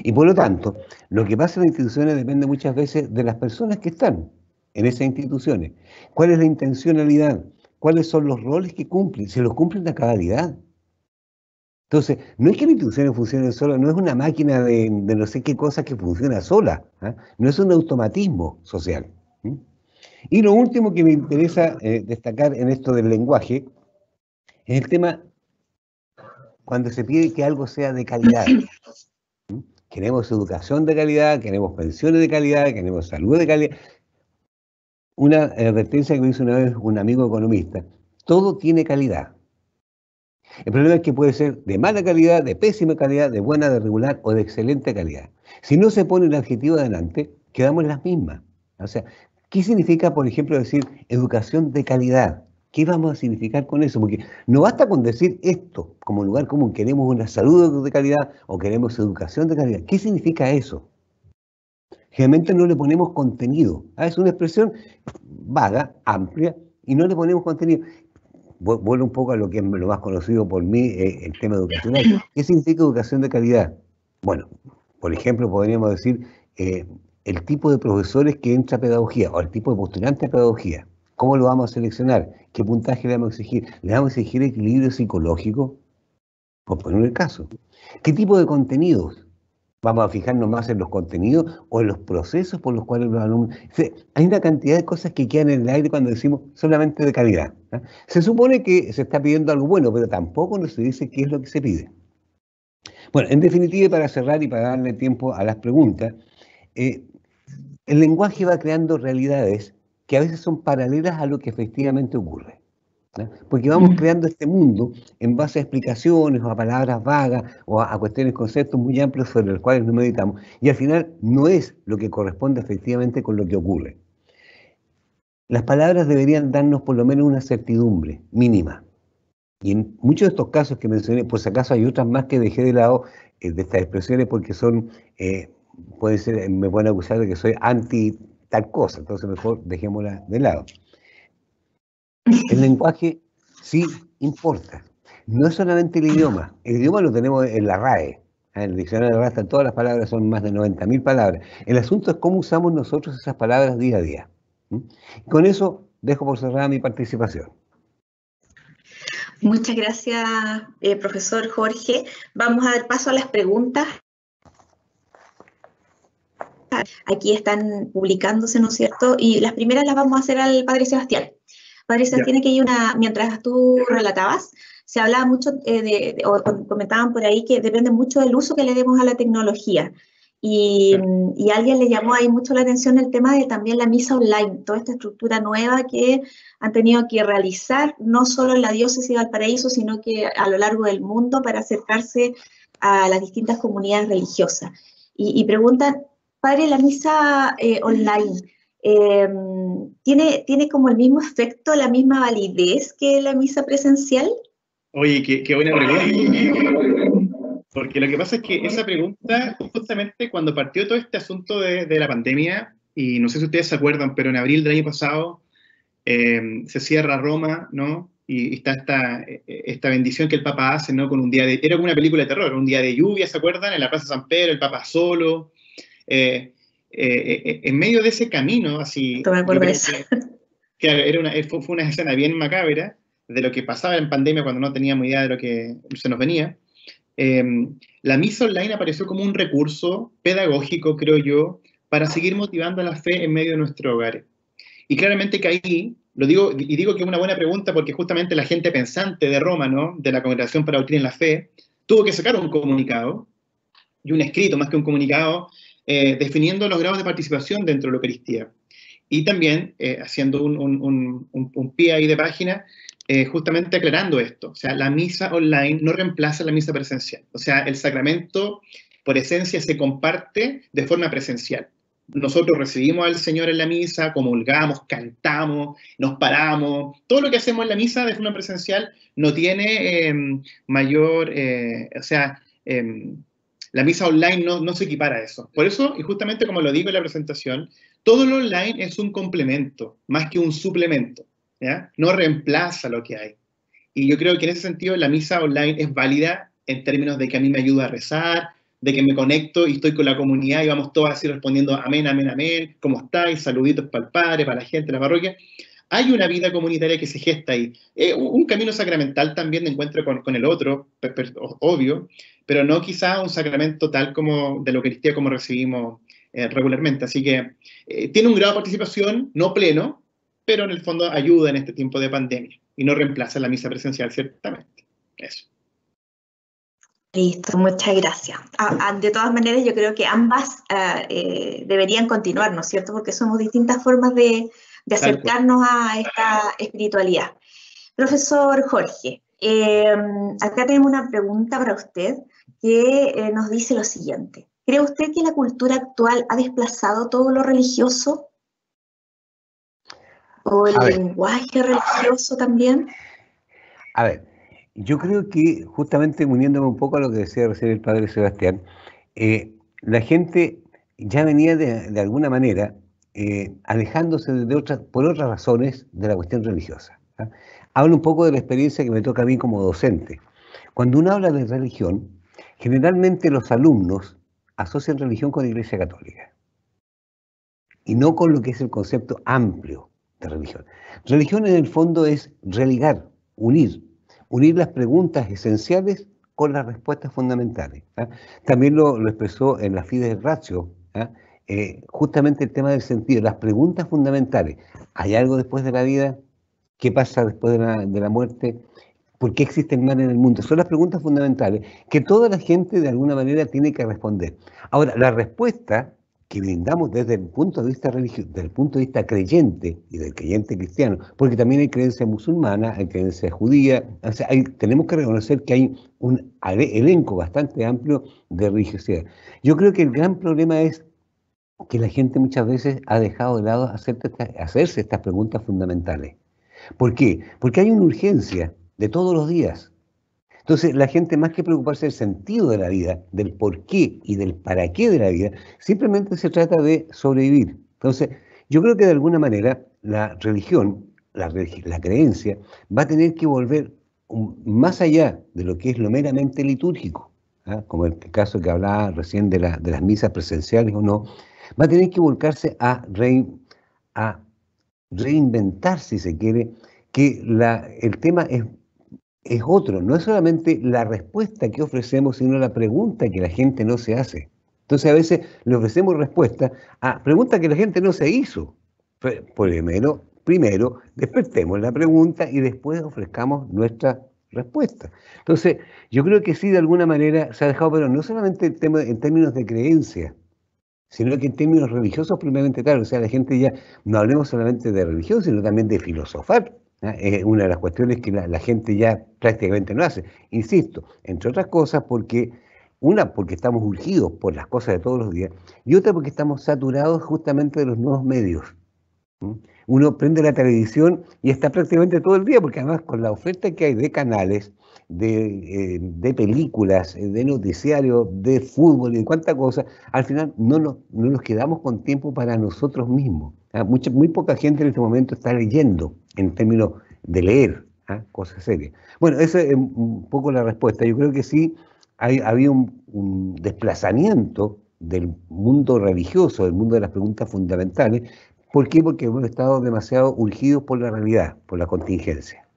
Y por lo tanto, lo que pasa en las instituciones depende muchas veces de las personas que están en esas instituciones. ¿Cuál es la intencionalidad? ¿Cuáles son los roles que cumplen? ¿Se los cumplen a cabalidad? Entonces, no es que las instituciones funcionen solas, no es una máquina de no sé qué cosa que funciona sola, no es un automatismo social. Y lo último que me interesa destacar en esto del lenguaje es el tema cuando se pide que algo sea de calidad. Queremos educación de calidad, queremos pensiones de calidad, queremos salud de calidad. Una advertencia que me hizo una vez un amigo economista: todo tiene calidad. El problema es que puede ser de mala calidad, de pésima calidad, de buena, de regular o de excelente calidad. Si no se pone el adjetivo adelante, quedamos en las mismas. O sea, ¿qué significa, por ejemplo, decir educación de calidad? ¿Qué vamos a significar con eso? Porque no basta con decir esto como lugar común, queremos una salud de calidad o queremos educación de calidad. ¿Qué significa eso? Generalmente no le ponemos contenido. Es una expresión vaga, amplia, y no le ponemos contenido. Vuelvo un poco a lo que es lo más conocido por mí, el tema educacional. ¿Qué significa educación de calidad? Bueno, por ejemplo, podríamos decir el tipo de profesores que entra a pedagogía o el tipo de postulante a pedagogía. ¿Cómo lo vamos a seleccionar? ¿Qué puntaje le vamos a exigir? ¿Le vamos a exigir equilibrio psicológico? Por poner el caso. ¿Qué tipo de contenidos? ¿Vamos a fijarnos más en los contenidos o en los procesos por los cuales los alumnos... O sea, hay una cantidad de cosas que quedan en el aire cuando decimos solamente de calidad. Se supone que se está pidiendo algo bueno, pero tampoco nos se dice qué es lo que se pide. Bueno, en definitiva, para cerrar y para darle tiempo a las preguntas, el lenguaje va creando realidades que a veces son paralelas a lo que efectivamente ocurre. Porque vamos creando este mundo en base a explicaciones o a palabras vagas o a cuestiones, conceptos muy amplios sobre los cuales no meditamos, y al final no es lo que corresponde efectivamente con lo que ocurre. Las palabras deberían darnos por lo menos una certidumbre mínima. Y en muchos de estos casos que mencioné, por si acaso hay otras más que dejé de lado de estas expresiones porque son, pueden ser, me pueden acusar de que soy anti tal cosa, entonces mejor dejémosla de lado. El lenguaje sí importa. No es solamente el idioma lo tenemos en la RAE. En el diccionario de la RAE están todas las palabras, son más de 90.000 palabras. El asunto es cómo usamos nosotros esas palabras día a día. Con eso dejo por cerrada mi participación. Muchas gracias, profesor Jorge. Vamos a dar paso a las preguntas. Aquí están publicándose, ¿no es cierto? Y las primeras las vamos a hacer al padre Sebastián. Padre Sebastián, aquí hay mientras tú relatabas, se hablaba mucho o comentaban por ahí que depende mucho del uso que le demos a la tecnología. Y a alguien le llamó ahí mucho la atención el tema de también la misa online, toda esta estructura nueva que han tenido que realizar, no solo en la diócesis de Valparaíso, sino que a lo largo del mundo para acercarse a las distintas comunidades religiosas. Y preguntan, padre, la misa online, ¿tiene como el mismo efecto, la misma validez que la misa presencial? Oye, qué buena pregunta. Porque lo que pasa es que esa pregunta, justamente cuando partió todo este asunto de la pandemia, y no sé si ustedes se acuerdan, pero en abril del año pasado se cierra Roma, ¿no? Y está esta bendición que el Papa hace, ¿no? Con un día era como una película de terror, un día de lluvia, ¿se acuerdan? En la Plaza San Pedro, el Papa solo. En medio de ese camino, así... No me acuerdo de eso. Claro, fue una escena bien macabra de lo que pasaba en pandemia cuando no teníamos idea de lo que se nos venía. La misa online apareció como un recurso pedagógico, creo yo, para seguir motivando la fe en medio de nuestros hogares. Y claramente que ahí, digo que es una buena pregunta porque justamente la gente pensante de Roma, ¿no? De la Congregación para la Doctrina y la Fe, tuvo que sacar un comunicado, y un escrito más que un comunicado, definiendo los grados de participación dentro de la Eucaristía. Y también haciendo un pie ahí de página, justamente aclarando esto. O sea, la misa online no reemplaza la misa presencial. O sea, el sacramento, por esencia, se comparte de forma presencial. Nosotros recibimos al Señor en la misa, comulgamos, cantamos, nos paramos. Todo lo que hacemos en la misa de forma presencial no tiene mayor... la misa online no se equipara a eso. Por eso, y justamente como lo digo en la presentación, todo lo online es un complemento, más que un suplemento, ¿ya? No reemplaza lo que hay. Y yo creo que en ese sentido la misa online es válida en términos de que a mí me ayuda a rezar, de que me conecto y estoy con la comunidad y vamos todos así respondiendo amén, amén, amén, ¿cómo estáis? Saluditos para el padre, para la gente de la parroquia. Hay una vida comunitaria que se gesta ahí. Un camino sacramental también de encuentro con el otro, obvio, pero no quizá un sacramento tal como de la Eucaristía como recibimos regularmente. Así que tiene un grado de participación, no pleno, pero en el fondo ayuda en este tiempo de pandemia y no reemplaza la misa presencial, ciertamente. Eso. Listo, muchas gracias. De todas maneras, yo creo que ambas deberían continuar, ¿no es cierto? Porque somos distintas formas de acercarnos a esta espiritualidad. Profesor Jorge, acá tenemos una pregunta para usted que nos dice lo siguiente. ¿Cree usted que la cultura actual ha desplazado todo lo religioso? ¿O el lenguaje religioso también? A ver, yo creo que justamente uniéndome un poco a lo que decía recién el padre Sebastián, la gente ya venía de alguna manera alejándose por otras razones de la cuestión religiosa. Hablo un poco de la experiencia que me toca a mí como docente. Cuando uno habla de religión, generalmente los alumnos asocian religión con la Iglesia Católica y no con lo que es el concepto amplio de religión. Religión en el fondo es religar, unir las preguntas esenciales con las respuestas fundamentales. También lo expresó en la Fides Ratio, justamente el tema del sentido, las preguntas fundamentales. ¿Hay algo después de la vida? ¿Qué pasa después de la muerte? ¿Por qué existe el mal en el mundo? Son las preguntas fundamentales que toda la gente de alguna manera tiene que responder. Ahora, la respuesta que brindamos desde el punto de vista religioso, desde el punto de vista creyente y del creyente cristiano, porque también hay creencia musulmana, hay creencia judía, o sea, tenemos que reconocer que hay un elenco bastante amplio de religiosidad. Yo creo que el gran problema es que la gente muchas veces ha dejado de lado hacerse estas preguntas fundamentales. ¿Por qué? Porque hay una urgencia de todos los días. Entonces, la gente, más que preocuparse del sentido de la vida, del por qué y del para qué de la vida, simplemente se trata de sobrevivir. Entonces, yo creo que de alguna manera la religión, la creencia, va a tener que volver más allá de lo que es lo meramente litúrgico, como el caso que hablaba recién de las misas presenciales o no, va a tener que volcarse a reinventar, si se quiere, que el tema es es otro, no es solamente la respuesta que ofrecemos, sino la pregunta que la gente no se hace. Entonces a veces le ofrecemos respuesta a preguntas que la gente no se hizo. Primero despertemos la pregunta y después ofrezcamos nuestra respuesta. Entonces yo creo que sí, de alguna manera se ha dejado, pero no solamente en términos de creencia, sino que en términos religiosos primeramente, claro, o sea, la gente ya, no hablemos solamente de religión, sino también de filosofar. Es una de las cuestiones que la gente ya prácticamente no hace. Insisto, entre otras cosas porque, una, porque estamos urgidos por las cosas de todos los días, y otra porque estamos saturados justamente de los nuevos medios. Uno prende la televisión y está prácticamente todo el día, porque además con la oferta que hay de canales, de películas, de noticiarios, de fútbol y de cuánta cosa, al final no nos quedamos con tiempo para nosotros mismos. Muy poca gente en este momento está leyendo en términos de leer cosas serias. Bueno, esa es un poco la respuesta. Yo creo que sí había un desplazamiento del mundo religioso, del mundo de las preguntas fundamentales. ¿Por qué? Porque hemos estado demasiado urgidos por la realidad, por la contingencia.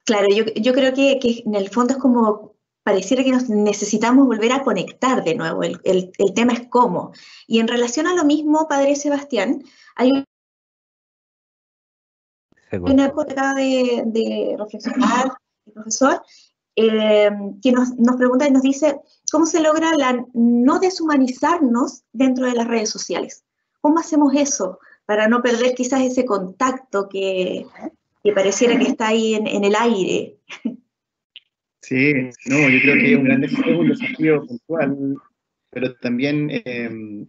Claro, yo creo que en el fondo es como, pareciera que nos necesitamos volver a conectar de nuevo, el tema es cómo. Y en relación a lo mismo, Padre Sebastián, hay una época de reflexionar, el profesor, que nos pregunta y nos dice, ¿cómo se logra no deshumanizarnos dentro de las redes sociales? ¿Cómo hacemos eso para no perder quizás ese contacto que pareciera que está ahí en el aire? Sí, no, yo creo que es un desafío puntual, pero también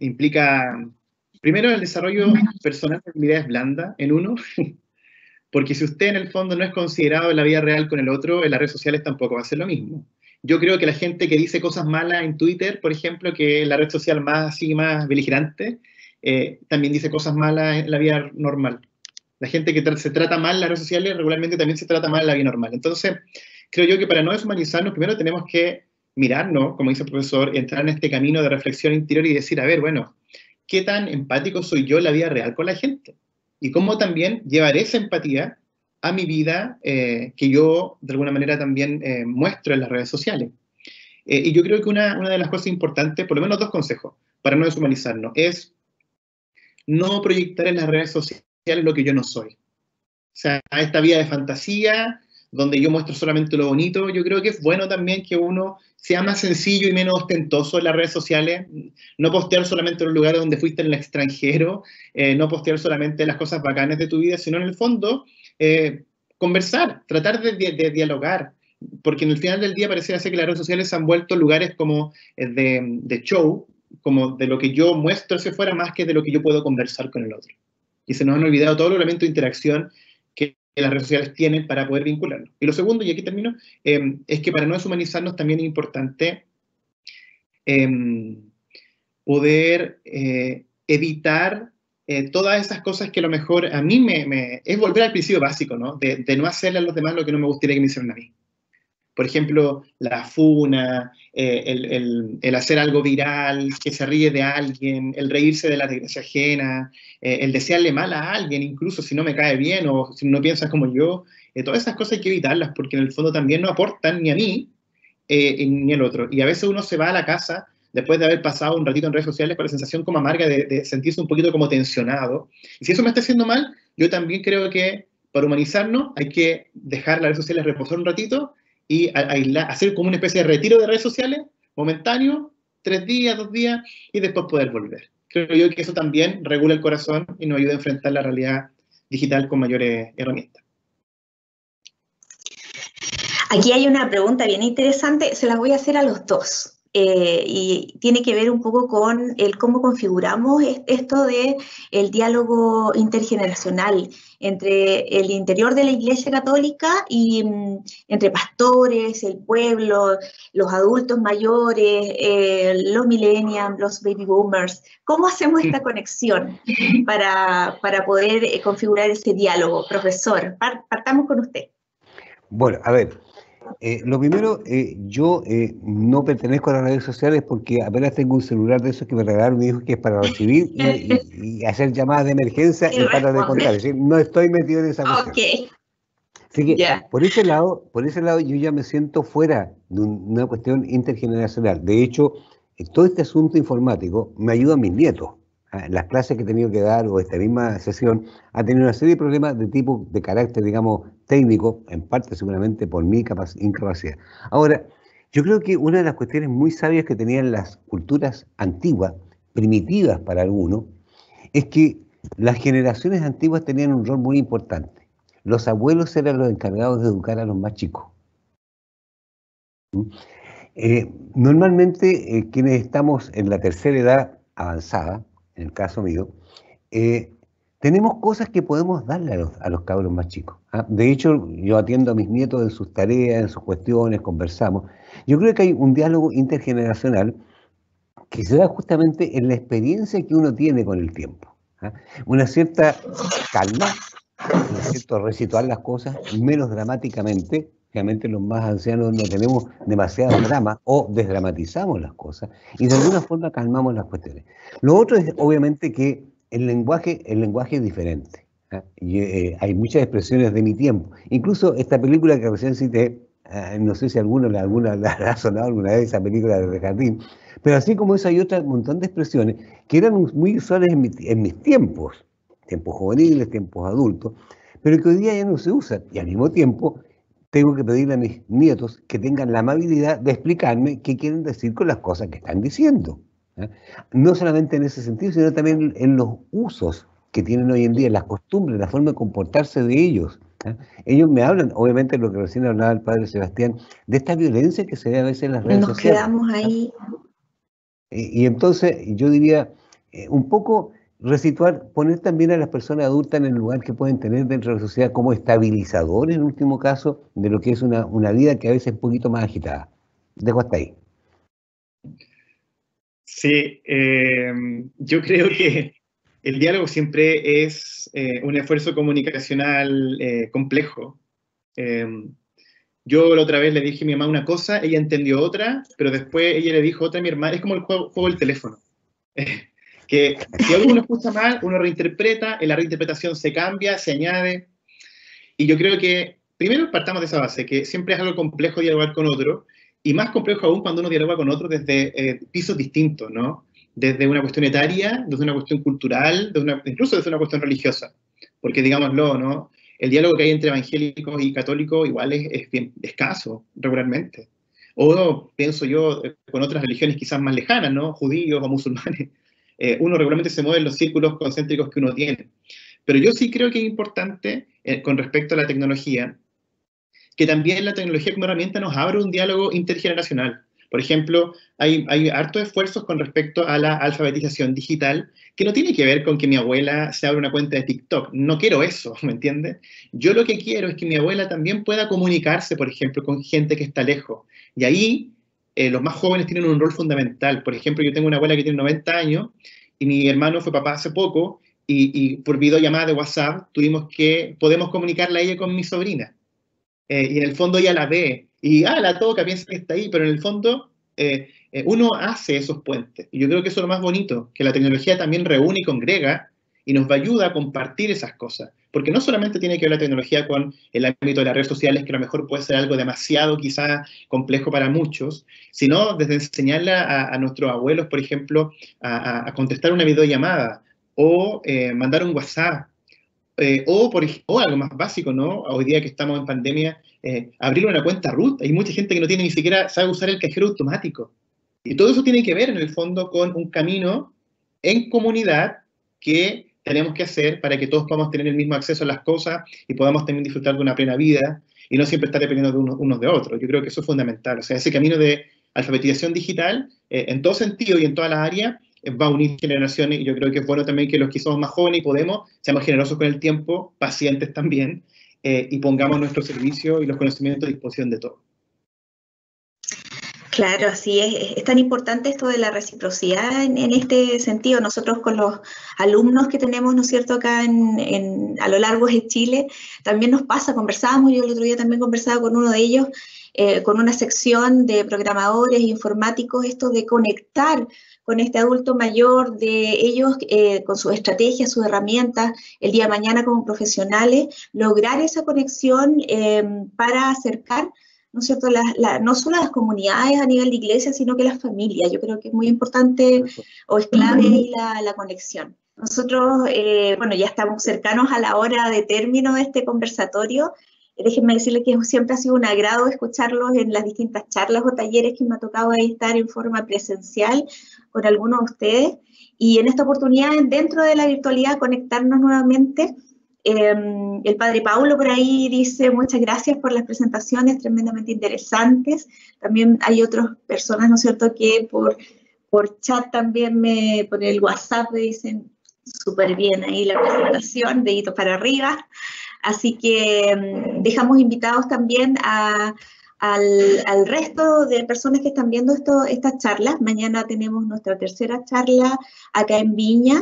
implica, primero, el desarrollo personal de habilidades blandas en uno, porque si usted en el fondo no es considerado en la vida real con el otro, en las redes sociales tampoco va a ser lo mismo. Yo creo que la gente que dice cosas malas en Twitter, por ejemplo, que es la red social más beligerante, también dice cosas malas en la vida normal. La gente que se trata mal en las redes sociales regularmente también se trata mal en la vida normal. Entonces, creo yo que para no deshumanizarnos, primero tenemos que mirarnos, como dice el profesor, entrar en este camino de reflexión interior y decir, a ver, bueno, ¿qué tan empático soy yo en la vida real con la gente? Y cómo también llevar esa empatía a mi vida que yo, de alguna manera, también muestro en las redes sociales. Y yo creo que una de las cosas importantes, por lo menos 2 consejos, para no deshumanizarnos, es no proyectar en las redes sociales lo que yo no soy. O sea, esta vida de fantasía, donde yo muestro solamente lo bonito, yo creo que es bueno también que uno sea más sencillo y menos ostentoso en las redes sociales, no postear solamente los lugares donde fuiste en el extranjero, no postear solamente las cosas bacanas de tu vida, sino en el fondo conversar, tratar de dialogar, porque en el final del día parece ser que las redes sociales se han vuelto lugares como de show, como de lo que yo muestro hacia afuera más que de lo que yo puedo conversar con el otro. Y se nos han olvidado todos los elementos de interacción que las redes sociales tienen para poder vincularnos. Y lo segundo, y aquí termino, es que para no deshumanizarnos también es importante poder evitar todas esas cosas que a lo mejor a mí es volver al principio básico, ¿no? De no hacerle a los demás lo que no me gustaría que me hicieran a mí. Por ejemplo, la funa, el hacer algo viral, que se ríe de alguien, el reírse de la desgracia ajena, el desearle mal a alguien, incluso si no me cae bien o si no piensas como yo. Todas esas cosas hay que evitarlas porque en el fondo también no aportan ni a mí ni al otro. Y a veces uno se va a la casa después de haber pasado un ratito en redes sociales con la sensación como amarga de sentirse un poquito como tensionado. Y si eso me está haciendo mal, yo también creo que para humanizarnos hay que dejar las redes sociales reposar un ratito y hacer como una especie de retiro de redes sociales, momentáneo, 3 días, 2 días, y después poder volver. Creo yo que eso también regula el corazón y nos ayuda a enfrentar la realidad digital con mayores herramientas. Aquí hay una pregunta bien interesante, se la voy a hacer a los dos. Y tiene que ver un poco con el cómo configuramos esto de el diálogo intergeneracional entre el interior de la Iglesia Católica y entre pastores, el pueblo, los adultos mayores, los millennials, los baby boomers. ¿Cómo hacemos esta conexión para poder configurar ese diálogo? Profesor, partamos con usted. Bueno, a ver. Lo primero, yo no pertenezco a las redes sociales porque apenas tengo un celular de esos que me regalaron mi hijo que es para recibir y hacer llamadas de emergencia y para de contar. Es decir, no estoy metido en esa cuestión. Okay. Así que Ya. por ese lado yo ya me siento fuera de una cuestión intergeneracional. De hecho, todo este asunto informático me ayuda a mis nietos. Las clases que he tenido que dar o esta misma sesión ha tenido una serie de problemas de tipo, de carácter, digamos, técnico, en parte seguramente por mi incapacidad. Ahora, yo creo que una de las cuestiones muy sabias que tenían las culturas antiguas, primitivas para algunos, es que las generaciones antiguas tenían un rol muy importante. Los abuelos eran los encargados de educar a los más chicos. Normalmente quienes estamos en la tercera edad avanzada, en el caso mío, tenemos cosas que podemos darle a los cabros más chicos. De hecho, yo atiendo a mis nietos en sus tareas, en sus cuestiones, conversamos. Yo creo que hay un diálogo intergeneracional que se da justamente en la experiencia que uno tiene con el tiempo. Una cierta calma, un cierto resituar las cosas menos dramáticamente. Realmente los más ancianos no tenemos demasiado drama o desdramatizamos las cosas y de alguna forma calmamos las cuestiones. Lo otro es obviamente que el lenguaje es diferente. Y, hay muchas expresiones de mi tiempo. Incluso esta película que recién cité, no sé si alguna le ha sonado alguna vez esa película de Jardín, pero así como eso hay otro montón de expresiones que eran muy usuales en mis tiempos juveniles, tiempos adultos, pero que hoy día ya no se usan. Y al mismo tiempo tengo que pedirle a mis nietos que tengan la amabilidad de explicarme qué quieren decir con las cosas que están diciendo. No solamente en ese sentido, sino también en los usos que tienen hoy en día, las costumbres, la forma de comportarse de ellos. Ellos me hablan, obviamente lo que recién hablaba el padre Sebastián, de esta violencia que se ve a veces en las redes Nos sociales. quedamos ahí. Y entonces yo diría, un poco resituar, poner también a las personas adultas en el lugar que pueden tener dentro de la sociedad como estabilizadores, en último caso, de lo que es una vida que a veces es un poquito más agitada. Dejo hasta ahí. Sí, yo creo que el diálogo siempre es un esfuerzo comunicacional complejo. Yo la otra vez le dije a mi mamá una cosa, ella entendió otra, pero después ella le dijo otra a mi hermana. Es como el juego del teléfono. Que si algo uno escucha mal, uno reinterpreta, en la reinterpretación se cambia, se añade. Y yo creo que, primero partamos de esa base, que siempre es algo complejo dialogar con otro, y más complejo aún cuando uno dialoga con otro desde pisos distintos, ¿no? Desde una cuestión etaria, desde una cuestión cultural, incluso desde una cuestión religiosa. Porque digámoslo, ¿no? El diálogo que hay entre evangélicos y católicos igual es bien escaso, regularmente. O pienso yo con otras religiones quizás más lejanas, ¿no? Judíos o musulmanes. Uno regularmente se mueve en los círculos concéntricos que uno tiene. Pero yo sí creo que es importante, con respecto a la tecnología, que también la tecnología como herramienta nos abre un diálogo intergeneracional. Por ejemplo, hay hartos esfuerzos con respecto a la alfabetización digital, que no tiene que ver con que mi abuela se abra una cuenta de TikTok. No quiero eso, ¿me entiendes? Yo lo que quiero es que mi abuela también pueda comunicarse, por ejemplo, con gente que está lejos. Y ahí los más jóvenes tienen un rol fundamental. Por ejemplo, yo tengo una abuela que tiene 90 años y mi hermano fue papá hace poco y por videollamada de WhatsApp podemos comunicarla a ella con mi sobrina. Y en el fondo ella la ve y la toca, piensa que está ahí, pero en el fondo uno hace esos puentes. Y yo creo que eso es lo más bonito, que la tecnología también reúne y congrega y nos va a ayudar a compartir esas cosas. Porque no solamente tiene que ver la tecnología con el ámbito de las redes sociales, que a lo mejor puede ser algo demasiado quizás complejo para muchos, sino desde enseñarle a nuestros abuelos, por ejemplo, a contestar una videollamada o mandar un WhatsApp. O algo más básico, ¿no? Hoy día que estamos en pandemia, abrir una cuenta root. Hay mucha gente que no tiene ni siquiera sabe usar el cajero automático. Y todo eso tiene que ver, en el fondo, con un camino en comunidad que tenemos que hacer para que todos podamos tener el mismo acceso a las cosas y podamos también disfrutar de una plena vida y no siempre estar dependiendo de unos de otros. Yo creo que eso es fundamental. O sea, ese camino de alfabetización digital, en todo sentido y en todas las áreas, va a unir generaciones y yo creo que es bueno también que los que somos más jóvenes y podemos, seamos generosos con el tiempo, pacientes también, y pongamos nuestro servicio y los conocimientos a disposición de todos. Claro, así es tan importante esto de la reciprocidad en este sentido. Nosotros con los alumnos que tenemos, ¿no es cierto?, acá a lo largo de Chile, también nos pasa, conversábamos, yo el otro día también conversaba con uno de ellos, con una sección de programadores informáticos, esto de conectar con este adulto mayor, de ellos con sus estrategias, sus herramientas, el día de mañana como profesionales, lograr esa conexión para acercar, ¿no es cierto?, no solo las comunidades a nivel de iglesia, sino que las familias. Yo creo que es muy importante o es clave ahí la conexión. Nosotros, bueno, ya estamos cercanos a la hora de término de este conversatorio. Déjenme decirles que siempre ha sido un agrado escucharlos en las distintas charlas o talleres que me ha tocado ahí estar en forma presencial con algunos de ustedes. Y en esta oportunidad, dentro de la virtualidad, conectarnos nuevamente. El padre Paulo por ahí dice muchas gracias por las presentaciones tremendamente interesantes. También hay otras personas, ¿no es cierto?, que por chat también por el WhatsApp me dicen súper bien ahí la presentación, deditos para arriba. Así que dejamos invitados también al resto de personas que están viendo estas charlas. Mañana tenemos nuestra tercera charla acá en Viña,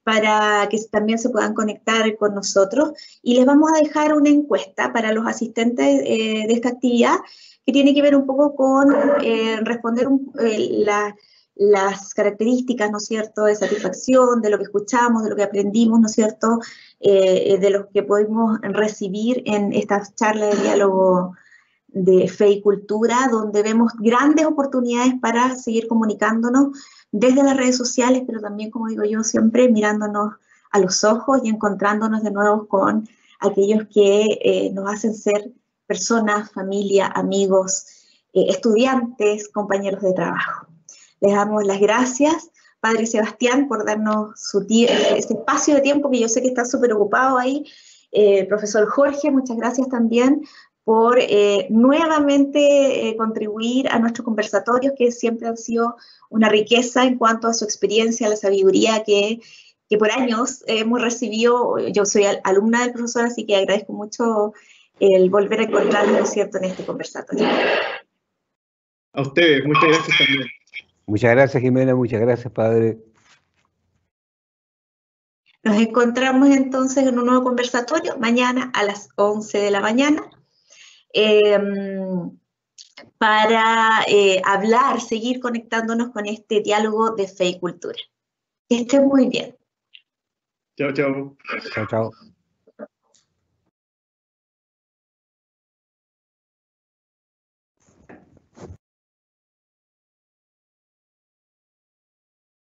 para que también se puedan conectar con nosotros. Y les vamos a dejar una encuesta para los asistentes de esta actividad, que tiene que ver un poco con responder las características, ¿no es cierto?, de satisfacción, de lo que escuchamos, de lo que aprendimos, ¿no es cierto?, de lo que podemos recibir en estas charlas de diálogo de fe y cultura, donde vemos grandes oportunidades para seguir comunicándonos desde las redes sociales, pero también, como digo yo, siempre mirándonos a los ojos y encontrándonos de nuevo con aquellos que nos hacen ser personas, familia, amigos, estudiantes, compañeros de trabajo. Les damos las gracias, Padre Sebastián, por darnos este espacio de tiempo, que yo sé que está súper ocupado ahí. Profesor Jorge, muchas gracias también por nuevamente contribuir a nuestros conversatorios, que siempre han sido una riqueza en cuanto a su experiencia, la sabiduría que por años hemos recibido. Yo soy alumna del profesor, así que agradezco mucho el volver a encontrarnos, ¿no es cierto?, en este conversatorio. A ustedes, muchas gracias también. Muchas gracias, Jimena, muchas gracias, padre. Nos encontramos entonces en un nuevo conversatorio mañana a las 11 de la mañana. Para hablar, seguir conectándonos con este diálogo de fe y cultura. Que estén muy bien. Chao, chao. Chao, chao.